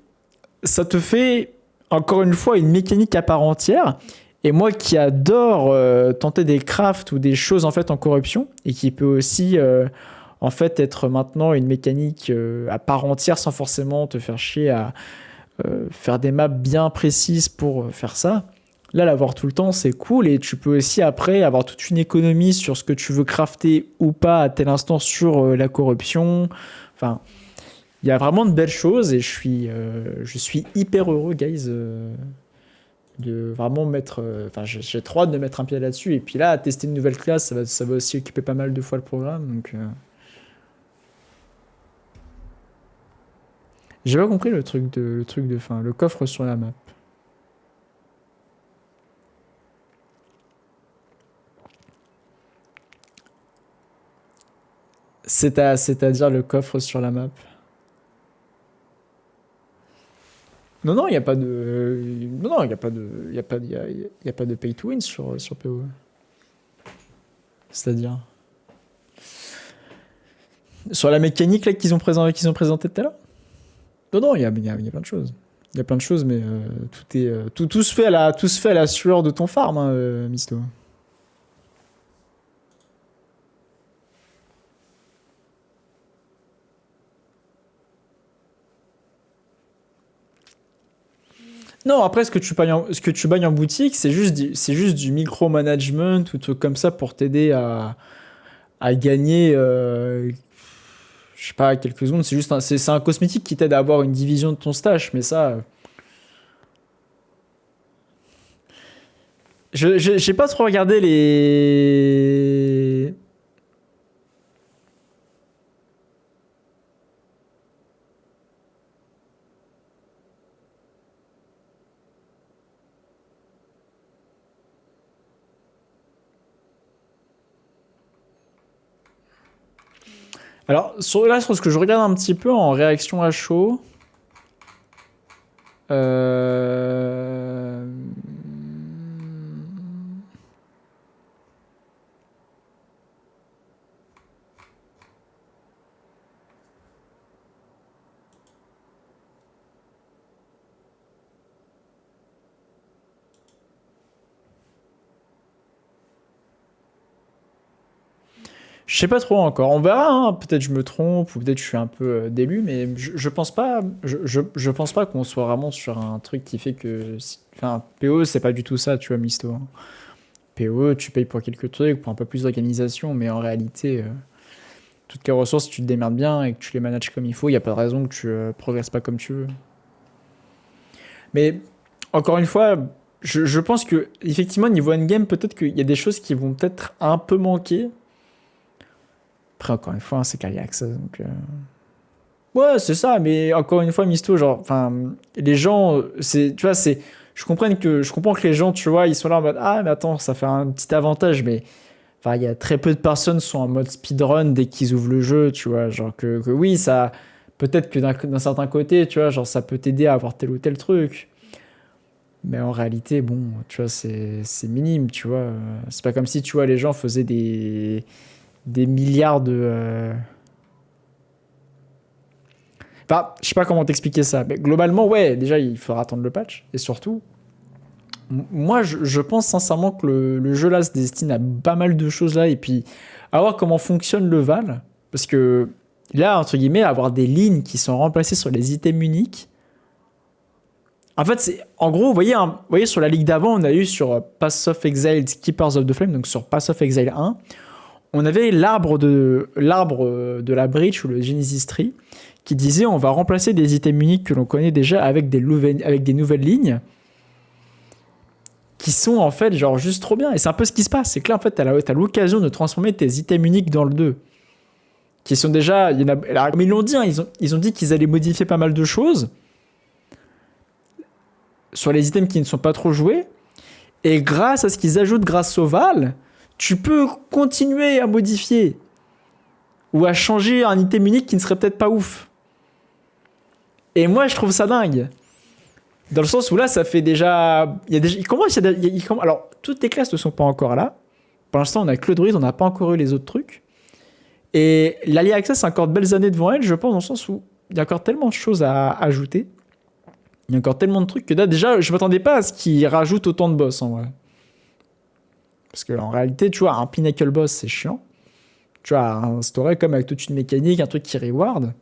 ça te fait, encore une fois, une mécanique à part entière. Et moi qui adore tenter des crafts ou des choses en fait en corruption, et qui peut aussi... en fait, être maintenant une mécanique à part entière sans forcément te faire chier à faire des maps bien précises pour faire ça. Là, l'avoir tout le temps, c'est cool. Et tu peux aussi, après, avoir toute une économie sur ce que tu veux crafter ou pas à tel instant sur la corruption. Enfin, il y a vraiment de belles choses et je suis hyper heureux, guys, de vraiment mettre... Enfin, j'ai trop hâte de mettre un pied là-dessus. Et puis là, tester une nouvelle classe, ça va aussi occuper pas mal de fois le programme. Donc... J'ai pas compris le truc de fin, le coffre sur la map. C'est-à-dire le coffre sur la map. Non, il n'y a pas de... Non, il n'y a pas de... Il y a pas de pay to win sur PoE. C'est-à-dire... Sur la mécanique là qu'ils ont présenté tout à l'heure. Non, il y a plein de choses. Il y a plein de choses, mais tout se fait à la sueur de ton farm, hein, Misto. Non, après, ce que tu bagnes en boutique, c'est juste du micro-management ou truc comme ça pour t'aider à gagner, je sais pas, quelques secondes. C'est un cosmétique qui t'aide à avoir une division de ton stash, mais ça... J'ai pas trop regardé les... Alors, sur ce que je regarde un petit peu en réaction à chaud... Je sais pas trop encore. On verra, hein. Peut-être je me trompe ou peut-être je suis un peu délu, mais je pense pas. Je pense pas qu'on soit vraiment sur un truc qui fait que. Enfin, PO, c'est pas du tout ça, tu vois, Misto. Hein. PO, tu payes pour quelques trucs, pour un peu plus d'organisation, mais en réalité, toutes les ressources, si tu te démerdes bien et que tu les manages comme il faut, il n'y a pas de raison que tu progresses pas comme tu veux. Mais encore une fois, je pense que effectivement niveau endgame, peut-être qu'il y a des choses qui vont peut-être un peu manquer. Après, encore une fois, hein, c'est qu'Early Access, donc... Ouais, c'est ça, mais encore une fois, Misto, genre, enfin, les gens, tu vois, je comprends que les gens, tu vois, ils sont là en mode, ah, mais attends, ça fait un petit avantage, mais, enfin, il y a très peu de personnes qui sont en mode speedrun dès qu'ils ouvrent le jeu, tu vois, genre que oui, ça, peut-être que d'un certain côté, tu vois, genre, ça peut t'aider à avoir tel ou tel truc. Mais en réalité, bon, tu vois, c'est minime, tu vois. C'est pas comme si, tu vois, les gens faisaient des milliards de... Enfin, je sais pas comment t'expliquer ça, mais globalement, ouais, déjà, il faudra attendre le patch. Et surtout, moi, je pense sincèrement que le jeu là se destine à pas mal de choses là. Et puis, à voir comment fonctionne le Val. Parce que là, entre guillemets, avoir des lignes qui sont remplacées sur les items uniques. En fait, c'est en gros, vous voyez, sur la ligue d'avant, on a eu sur Pass of Exile, Keepers of the Flame, donc sur Pass of Exile 1, on avait l'arbre de la Breach ou le Genesis Tree qui disait on va remplacer des items uniques que l'on connaît déjà avec des nouvelles lignes qui sont en fait genre juste trop bien. Et c'est un peu ce qui se passe. C'est que là, en fait, t'as l'occasion de transformer tes items uniques dans le 2. Qui sont déjà... mais ils l'ont dit, hein, ils ont dit qu'ils allaient modifier pas mal de choses sur les items qui ne sont pas trop joués. Et grâce à ce qu'ils ajoutent grâce au Val, tu peux continuer à modifier ou à changer un item unique qui ne serait peut-être pas ouf. Et moi, je trouve ça dingue. Dans le sens où là, ça fait déjà... Alors, toutes les classes ne sont pas encore là. Pour l'instant, on a que le druide, on n'a pas encore eu les autres trucs. Et l'Early Access a encore de belles années devant elle, je pense, dans le sens où il y a encore tellement de choses à ajouter. Il y a encore tellement de trucs que là, déjà, je ne m'attendais pas à ce qu'ils rajoutent autant de boss, en vrai. Parce qu'en réalité, tu vois, un pinnacle boss, c'est chiant. Tu vois, instaurer comme avec toute une mécanique, un truc qui reward.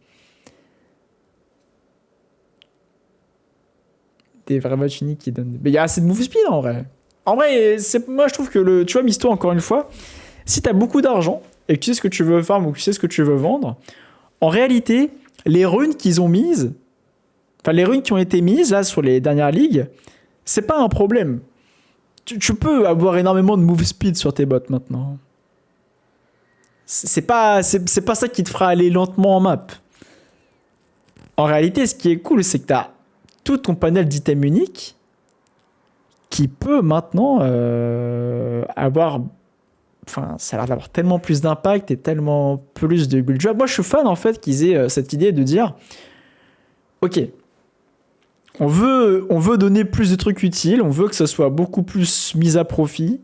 Des vrais matchs uniques qui donnent... Mais il y a assez de move speed, en vrai. En vrai, moi, je trouve que tu vois, Misto, encore une fois, si t'as beaucoup d'argent et que tu sais ce que tu veux farm ou que tu sais ce que tu veux vendre, en réalité, les runes qu'ils ont mises, enfin, les runes qui ont été mises, là, sur les dernières ligues, c'est pas un problème. Tu peux avoir énormément de move speed sur tes bots, maintenant. C'est pas ça qui te fera aller lentement en map. En réalité, ce qui est cool, c'est que t'as tout ton panel d'items uniques qui peut maintenant avoir... Enfin, ça a l'air d'avoir tellement plus d'impact et tellement plus de build job. Moi, je suis fan, en fait, qu'ils aient cette idée de dire ok, on veut donner plus de trucs utiles, on veut que ça soit beaucoup plus mis à profit.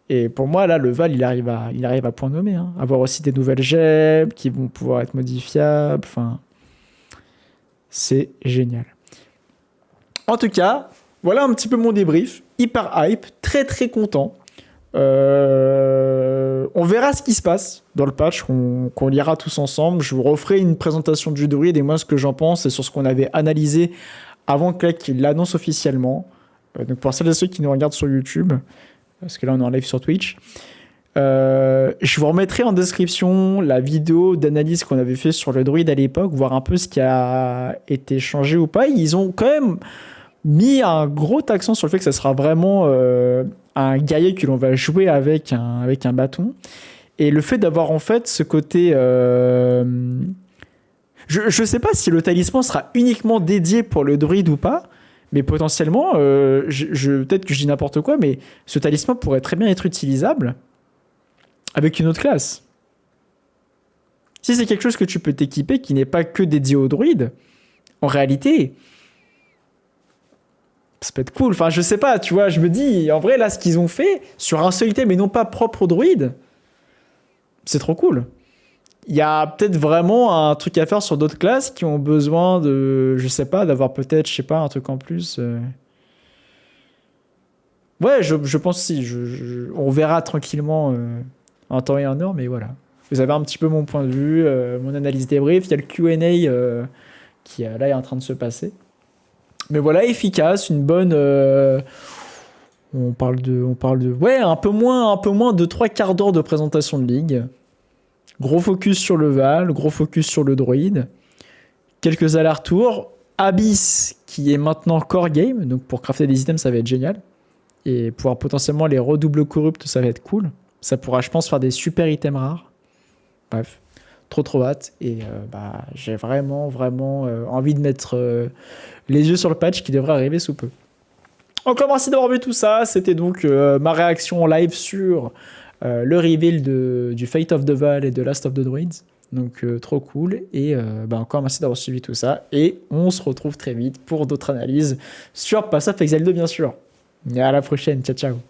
Et pour moi, là, le Val, il arrive à point nommé. Hein. Avoir aussi des nouvelles gemmes qui vont pouvoir être modifiables. Enfin, c'est génial. En tout cas, voilà un petit peu mon débrief. Hyper hype, très très content. On verra ce qui se passe dans le patch qu'on lira tous ensemble. Je vous referai une présentation du druide et moi ce que j'en pense et sur ce qu'on avait analysé avant qu'il l'annonce officiellement. Donc pour celles et ceux qui nous regardent sur YouTube, parce que là on est en live sur Twitch, je vous remettrai en description la vidéo d'analyse qu'on avait fait sur le druide à l'époque, voir un peu ce qui a été changé ou pas. Ils ont quand même mis un gros accent sur le fait que ça sera vraiment un guerrier que l'on va jouer avec un bâton. Et le fait d'avoir en fait ce côté... Je sais pas si le talisman sera uniquement dédié pour le druide ou pas, mais potentiellement, peut-être que je dis n'importe quoi, mais ce talisman pourrait très bien être utilisable avec une autre classe. Si c'est quelque chose que tu peux t'équiper qui n'est pas que dédié au druide, en réalité... ça peut être cool. Enfin, je sais pas, tu vois, je me dis, en vrai, là, ce qu'ils ont fait sur un seul item, mais non pas propre au druide, c'est trop cool. Il y a peut-être vraiment un truc à faire sur d'autres classes qui ont besoin de, je sais pas, d'avoir peut-être, je sais pas, un truc en plus. Ouais, je pense si. On verra tranquillement en temps et en heure, mais voilà. Vous avez un petit peu mon point de vue, mon analyse débrief. Il y a le Q&A qui là est en train de se passer. Mais voilà, efficace, une bonne... on parle de... Ouais, un peu moins de 3/4 d'heure de présentation de ligue. Gros focus sur le Val, gros focus sur le druide. Quelques allers-retours. Abyss qui est maintenant core game, donc pour crafter des items ça va être génial. Et pouvoir potentiellement les redouble corrupts, ça va être cool. Ça pourra, je pense, faire des super items rares. Bref, trop hâte. Et j'ai vraiment envie de mettre les yeux sur le patch qui devrait arriver sous peu. Encore merci d'avoir vu tout ça. C'était donc ma réaction en live sur le reveal du Fate of the Val et de Last of the Druids. Donc trop cool. Et encore merci d'avoir suivi tout ça. Et on se retrouve très vite pour d'autres analyses sur Pass of Exile 2 bien sûr. Et à la prochaine. Ciao ciao.